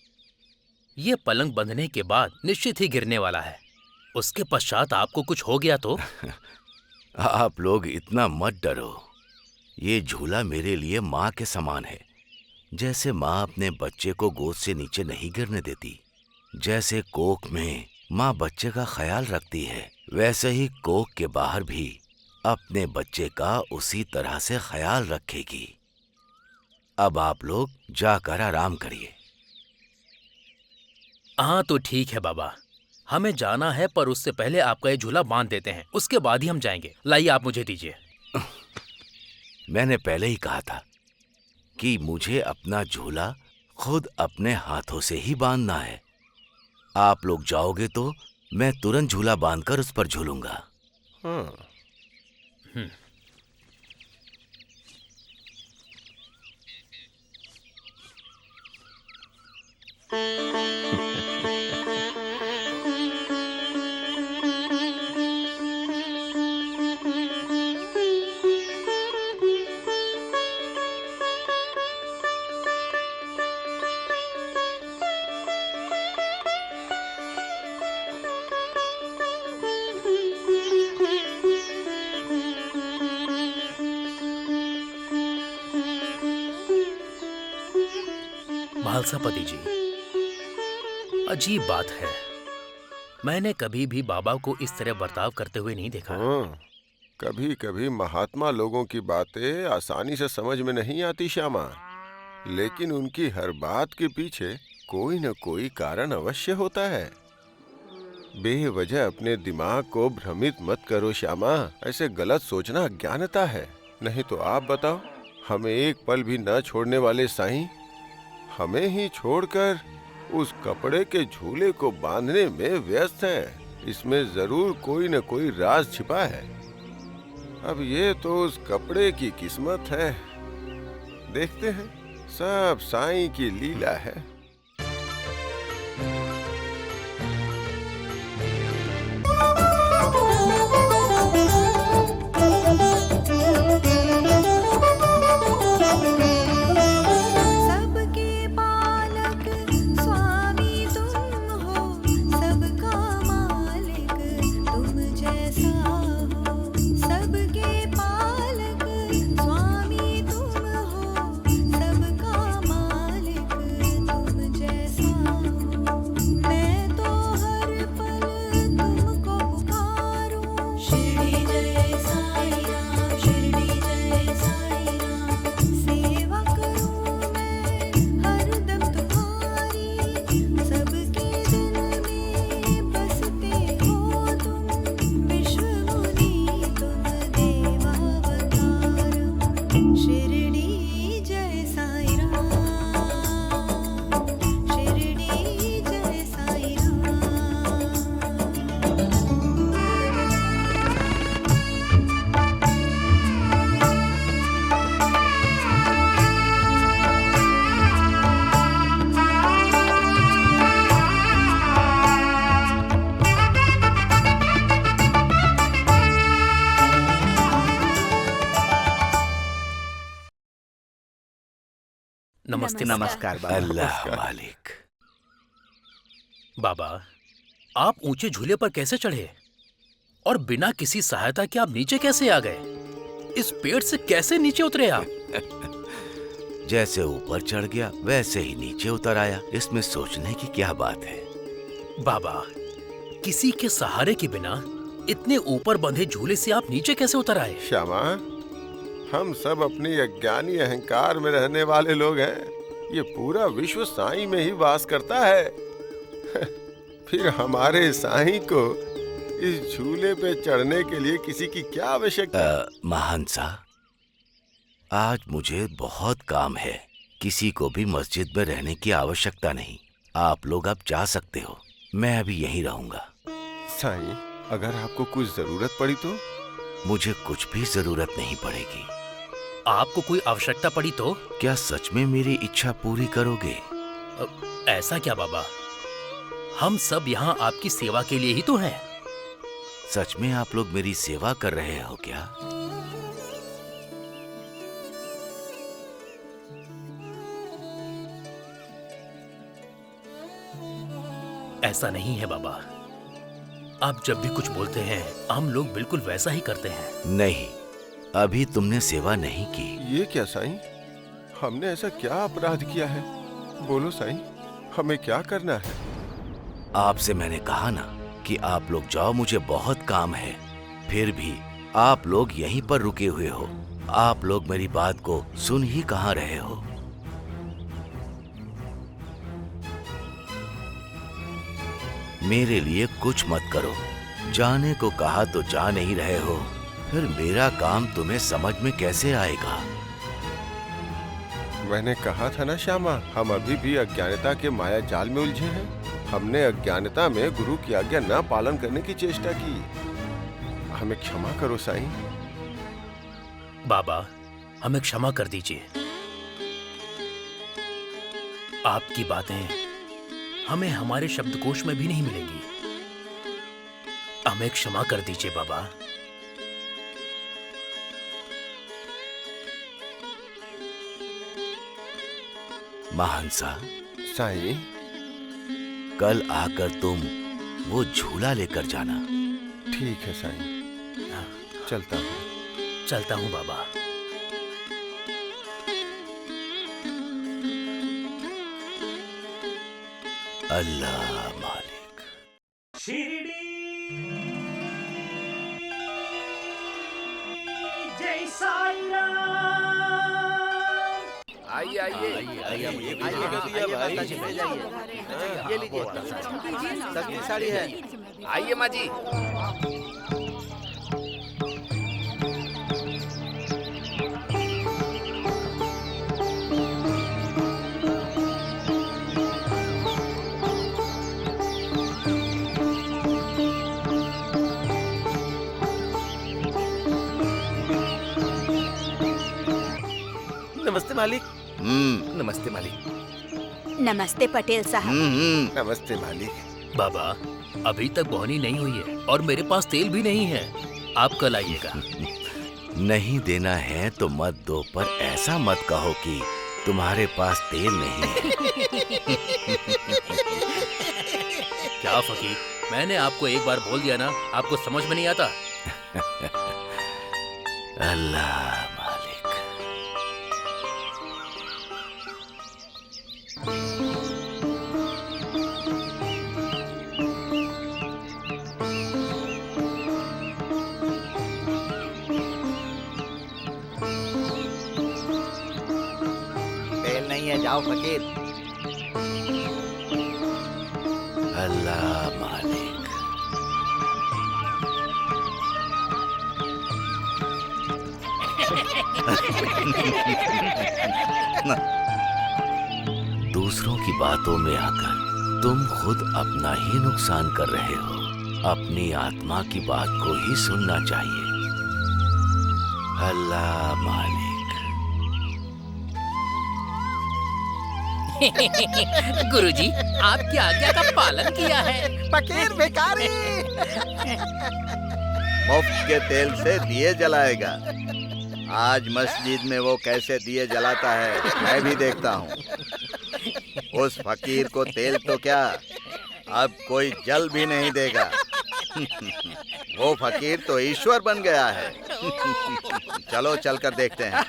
ये पलंग बंधने के बाद निश्चित ही गिरने वाला है। उसके पश्चात आपको कुछ हो गया तो? आप लोग इतना मत डरो। ये झूला मेरे लिए माँ के समान है। जैसे माँ अपने बच्चे को गोद से नीचे नहीं गिरने देती, जैसे कोख में माँ बच्चे का ख्याल रखती है, वैसे ही कोख के बाहर भी अपने बच्चे का उसी तरह से ख्याल रखेगी। अब आप लोग जाकर आराम करिए। हाँ तो ठीक है बाबा, हमें जाना है, पर उससे पहले आपका ये झूला बांध देते हैं, उसके बाद ही हम जाएंगे। लाइए आप मुझे दीजिए। मैंने पहले ही कहा था कि मुझे अपना झूला खुद अपने हाथों से ही बांधना है। आप लोग जाओगे तो मैं तुरंत झूला बांधकर उस पर झूलूंगा। भालसापति जी, अजीब बात है, मैंने कभी भी बाबा को इस तरह बर्ताव करते हुए नहीं देखा। कभी कभी महात्मा लोगों की बातें आसानी से समझ में नहीं आती श्यामा, लेकिन उनकी हर बात के पीछे कोई न कोई कारण अवश्य होता है। बेवजह अपने दिमाग को भ्रमित मत करो श्यामा, ऐसे गलत सोचना अज्ञानता है। नहीं तो आप बताओ, हमें एक पल भी न छोड़ने वाले साईं हमें ही छोड़कर उस कपड़े के झूले को बांधने में व्यस्त हैं। इसमें जरूर कोई न कोई राज छिपा है। अब ये तो उस कपड़े की किस्मत है। देखते हैं, सब साईं की लीला है। नमस्ते। नमस्कार बाबा। अल्लाह मालिक। बाबा, आप ऊंचे झूले पर कैसे चढ़े और बिना किसी सहायता के आप नीचे कैसे आ गए? इस पेड़ से कैसे नीचे उतरे आप? जैसे ऊपर चढ़ गया वैसे ही नीचे उतर आया। इसमें सोचने की क्या बात है? बाबा, किसी के सहारे के बिना इतने ऊपर बंधे झूले से आप नीचे कैसे उतर आए? श्यामा, हम सब अपनी अज्ञानी अहंकार में रहने वाले लोग हैं। ये पूरा विश्व साईं में ही वास करता है। फिर हमारे साईं को इस झूले पे चढ़ने के लिए किसी की क्या आवश्यकता? महान सा, आज मुझे बहुत काम है। किसी को भी मस्जिद में रहने की आवश्यकता नहीं। आप लोग अब जा सकते हो। मैं अभी यहीं रहूंगा। साईं, अगर आपको कुछ जरूरत पड़ी तो? मुझे कुछ भी जरूरत नहीं पड़ेगी। आपको कोई आवश्यकता पड़ी तो? क्या सच में मेरी इच्छा पूरी करोगे? ऐसा क्या बाबा, हम सब यहाँ आपकी सेवा के लिए ही तो हैं। सच में आप लोग मेरी सेवा कर रहे हो क्या? ऐसा नहीं है बाबा, आप जब भी कुछ बोलते हैं हम लोग बिल्कुल वैसा ही करते हैं। नहीं, अभी तुमने सेवा नहीं की। ये क्या साईं? हमने ऐसा क्या अपराध किया है? बोलो साईं, हमें क्या करना है? आपसे मैंने कहा ना कि आप लोग जाओ, मुझे बहुत काम है। फिर भी आप लोग यहीं पर रुके हुए हो। आप लोग मेरी बात को सुन ही कहाँ रहे हो? मेरे लिए कुछ मत करो। जाने को कहा तो जा नहीं रहे हो, फिर मेरा काम तुम्हें समझ में कैसे आएगा? मैंने कहा था ना श्यामा, हम अभी भी अज्ञानता के माया जाल में उलझे हैं। हमने अज्ञानता में गुरु की आज्ञा न पालन करने की चेष्टा की। हमें क्षमा करो साईं। बाबा, हमें क्षमा कर दीजिए। आपकी बातें हमें हमारे शब्दकोश में भी नहीं मिलेंगी। हमें क्षमा कर दीजिए बाबा। महांसा, साईं, कल आकर तुम वो झूला लेकर जाना। ठीक है साईं, चलता हूँ। चलता हूँ बाबा। अल्लाह मालिक। शिरडी जय साईं राम। आइए आइए ये लीजिए, सस्ती साड़ी है। आइए माँ जी। नमस्ते मालिक। नमस्ते मालिक। नमस्ते पटेल साहब। नमस्ते मालिक। बाबा, अभी तक बोहनी नहीं हुई है और मेरे पास तेल भी नहीं है। आप कल आइएगा। नहीं देना है तो मत दो, पर ऐसा मत कहो कि तुम्हारे पास तेल नहीं है। क्या फकीर, मैंने आपको एक बार बोल दिया ना, आपको समझ में नहीं आता? अल्लाह मालिक। तेल नहीं है, जाओ फकीर। अल्लाह मालिक। दूसरों की बातों में आकर तुम खुद अपना ही नुकसान कर रहे हो। अपनी आत्मा की बात को ही सुनना चाहिए। अल्लाह मालिक। गुरुजी, आपकी आज्ञा का पालन किया है। फकीर भिखारी मुफ्त के तेल से दिए जलाएगा। आज मस्जिद में वो कैसे दिए जलाता है मैं भी देखता हूँ। उस फकीर को तेल तो क्या, अब कोई जल भी नहीं देगा। वो फकीर तो ईश्वर बन गया है। चलो चलकर देखते हैं।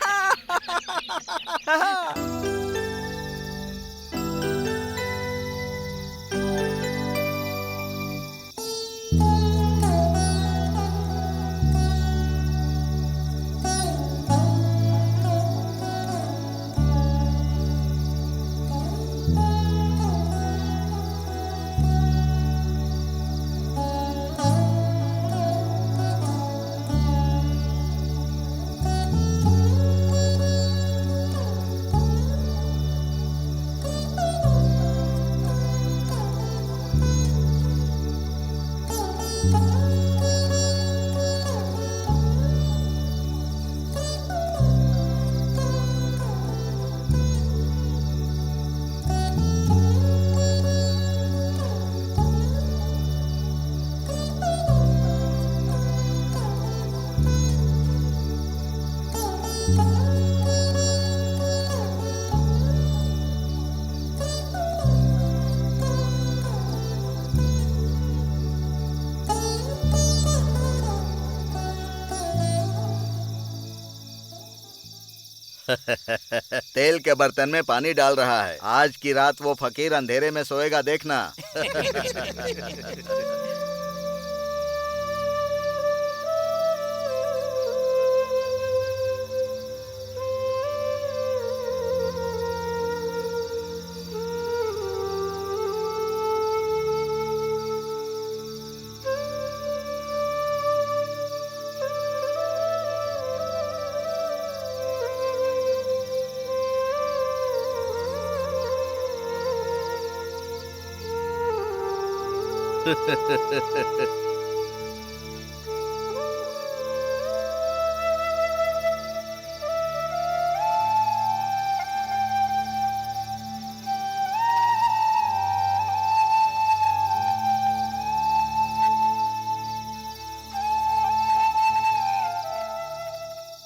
तेल के बर्तन में पानी डाल रहा है। आज की रात वो फकीर अंधेरे में सोएगा, देखना।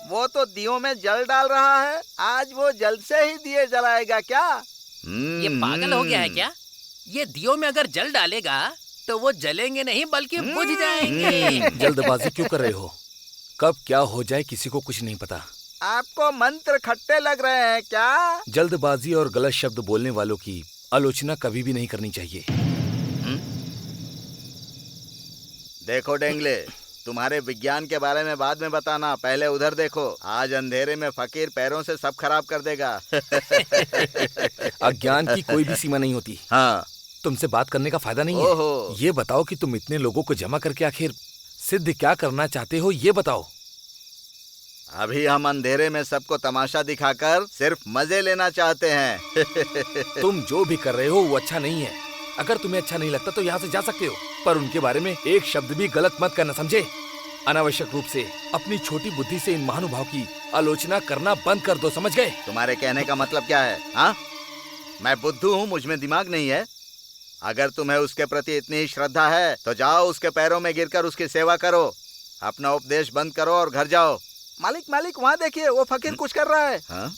वो तो दियों में जल डाल रहा है, आज वो जल से ही दिए जलाएगा क्या? ये पागल हो गया है क्या? ये दियों में अगर जल डालेगा तो वो जलेंगे नहीं बल्कि बुझ जाएंगे। जल्दबाजी क्यों कर रहे हो? कब क्या हो जाए किसी को कुछ नहीं पता। आपको मंत्र खट्टे लग रहे हैं क्या? जल्दबाजी और गलत शब्द बोलने वालों की आलोचना कभी भी नहीं करनी चाहिए। देखो डेंगले, तुम्हारे विज्ञान के बारे में बाद में बताना, पहले उधर देखो। आज अंधेरे में फकीर पैरों से सब खराब कर देगा। अज्ञान की कोई भी सीमा नहीं होती। हाँ, तुमसे बात करने का फायदा नहीं है। ये बताओ कि तुम इतने लोगों को जमा करके आखिर सिद्ध क्या करना चाहते हो, ये बताओ। अभी हम अंधेरे में सबको तमाशा दिखाकर सिर्फ मजे लेना चाहते हैं। तुम जो भी कर रहे हो वो अच्छा नहीं है। अगर तुम्हें अच्छा नहीं लगता तो यहाँ से जा सकते हो, पर उनके बारे में एक शब्द भी गलत मत करना, समझे? अनावश्यक रूप से अपनी छोटी बुद्धि से इन महानुभाव की आलोचना करना बंद कर दो, समझ गए? तुम्हारे कहने का मतलब क्या है? हाँ, मैं बुद्धू हूँ, मुझ में दिमाग नहीं है? अगर तुम्हें उसके प्रति इतनी ही श्रद्धा है तो जाओ उसके पैरों में गिरकर उसकी सेवा करो, अपना उपदेश बंद करो और घर जाओ। मालिक मालिक, वहाँ देखिए, वो फकीर कुछ कर रहा है। हाँ?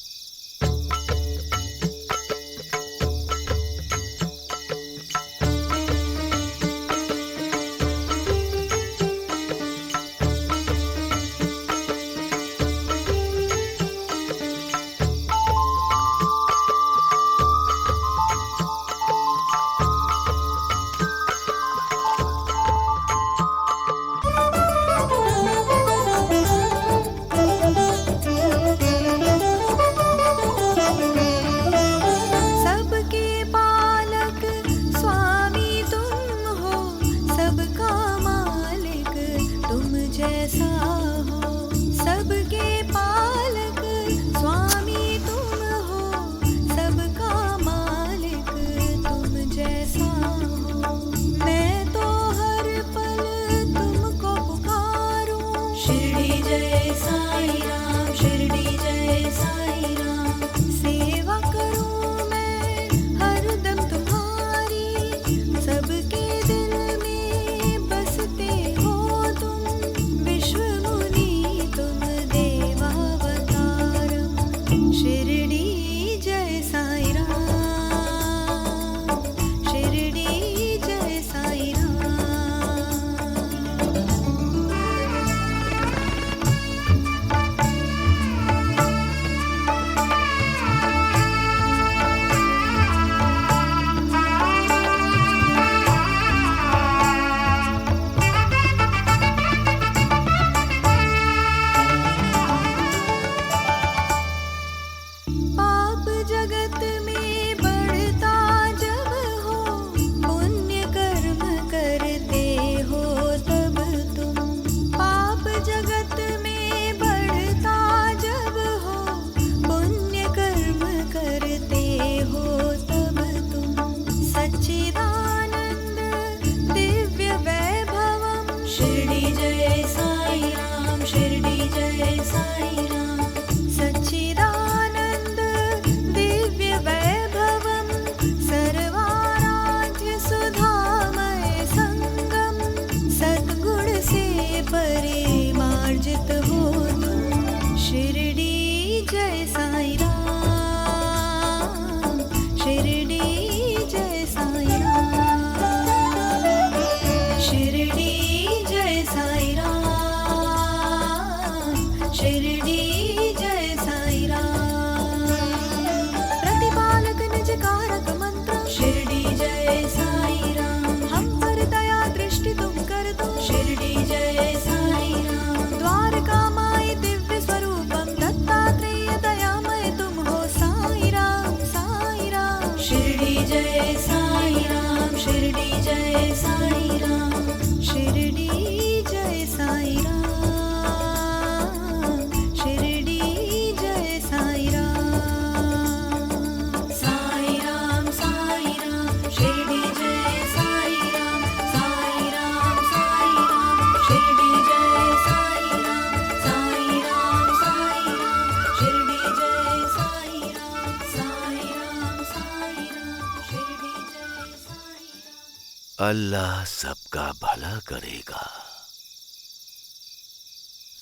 अल्लाह सबका भला करेगा।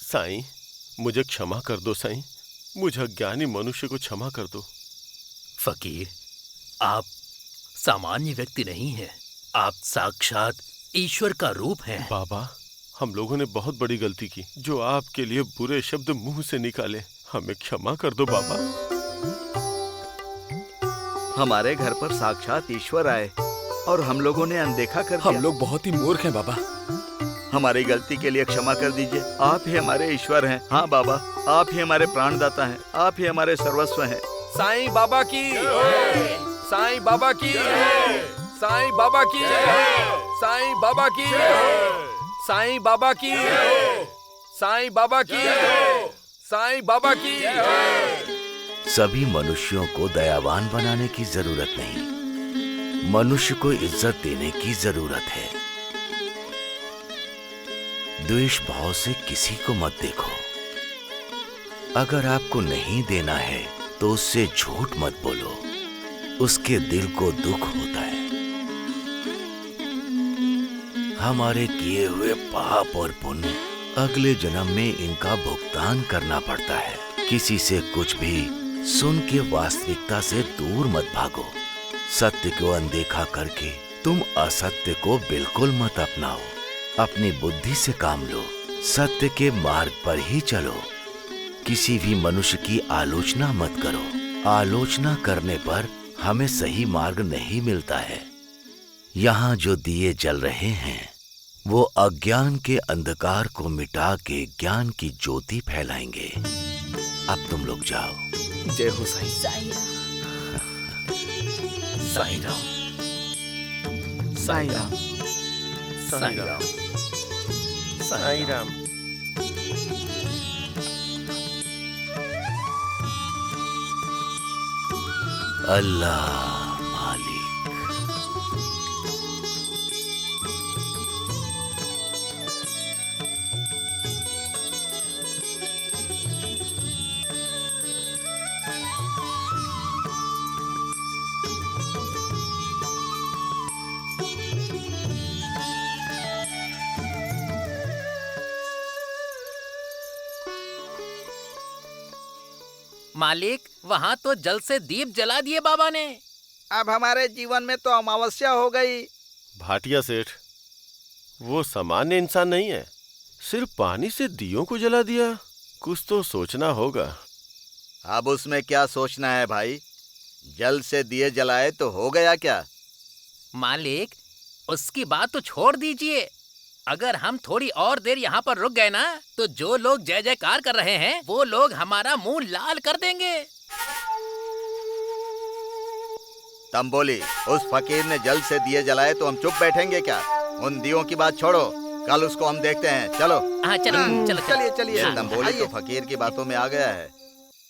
साईं, मुझे क्षमा कर दो साईं, मुझे अज्ञानी मनुष्य को क्षमा कर दो। फकीर, आप सामान्य व्यक्ति नहीं हैं, आप साक्षात ईश्वर का रूप हैं। बाबा, हम लोगों ने बहुत बड़ी गलती की, जो आपके लिए बुरे शब्द मुंह से निकाले। हमें क्षमा कर दो बाबा। हमारे घर पर साक्षात ईश्वर आए और हम लोगों ने अनदेखा कर दिया। हम लोग बहुत ही मूर्ख हैं बाबा। हमारी गलती के लिए क्षमा कर दीजिए। आप ही हमारे ईश्वर हैं। हाँ बाबा, आप ही हमारे प्राणदाता हैं, आप ही हमारे सर्वस्व हैं। साईं बाबा की, साईं बाबा की, साईं बाबा की, साईं बाबा की, साईं बाबा की, साईं बाबा की, साईं बाबा की। सभी मनुष्यों को दयावान बनाने की जरूरत नहीं, मनुष्य को इज्जत देने की जरूरत है। द्वेष भाव से किसी को मत देखो। अगर आपको नहीं देना है तो उससे झूठ मत बोलो, उसके दिल को दुख होता है। हमारे किए हुए पाप और पुण्य अगले जन्म में इनका भुगतान करना पड़ता है। किसी से कुछ भी सुन के वास्तविकता से दूर मत भागो। सत्य को अनदेखा करके तुम असत्य को बिल्कुल मत अपनाओ। अपनी बुद्धि से काम लो, सत्य के मार्ग पर ही चलो। किसी भी मनुष्य की आलोचना मत करो। आलोचना करने पर हमें सही मार्ग नहीं मिलता है। यहाँ जो दिए जल रहे हैं वो अज्ञान के अंधकार को मिटा के ज्ञान की ज्योति फैलाएंगे। अब तुम लोग जाओ। जय हो साईं। साईं राम, साईं राम, साईं राम, साईं राम। अल्लाह मालिक। मालिक, वहाँ तो जल से दीप जला दिए बाबा ने। अब हमारे जीवन में तो अमावस्या हो गई। भाटिया सेठ, वो सामान्य इंसान नहीं है, सिर्फ पानी से दियों को जला दिया। कुछ तो सोचना होगा। अब उसमें क्या सोचना है भाई, जल से दिए जलाए तो हो गया क्या। मालिक, उसकी बात तो छोड़ दीजिए। अगर हम थोड़ी और देर यहाँ पर रुक गए ना, तो जो लोग जय जयकार कर रहे हैं वो लोग हमारा मुंह लाल कर देंगे। तंबोली, उस फकीर ने जल से दिए जलाए तो हम चुप बैठेंगे क्या। उन दियों की बात छोड़ो, कल उसको हम देखते हैं। चलो। हाँ चलो चलो चलिए चलिए। हाँ, तंबोली तो फकीर की बातों में आ गया है।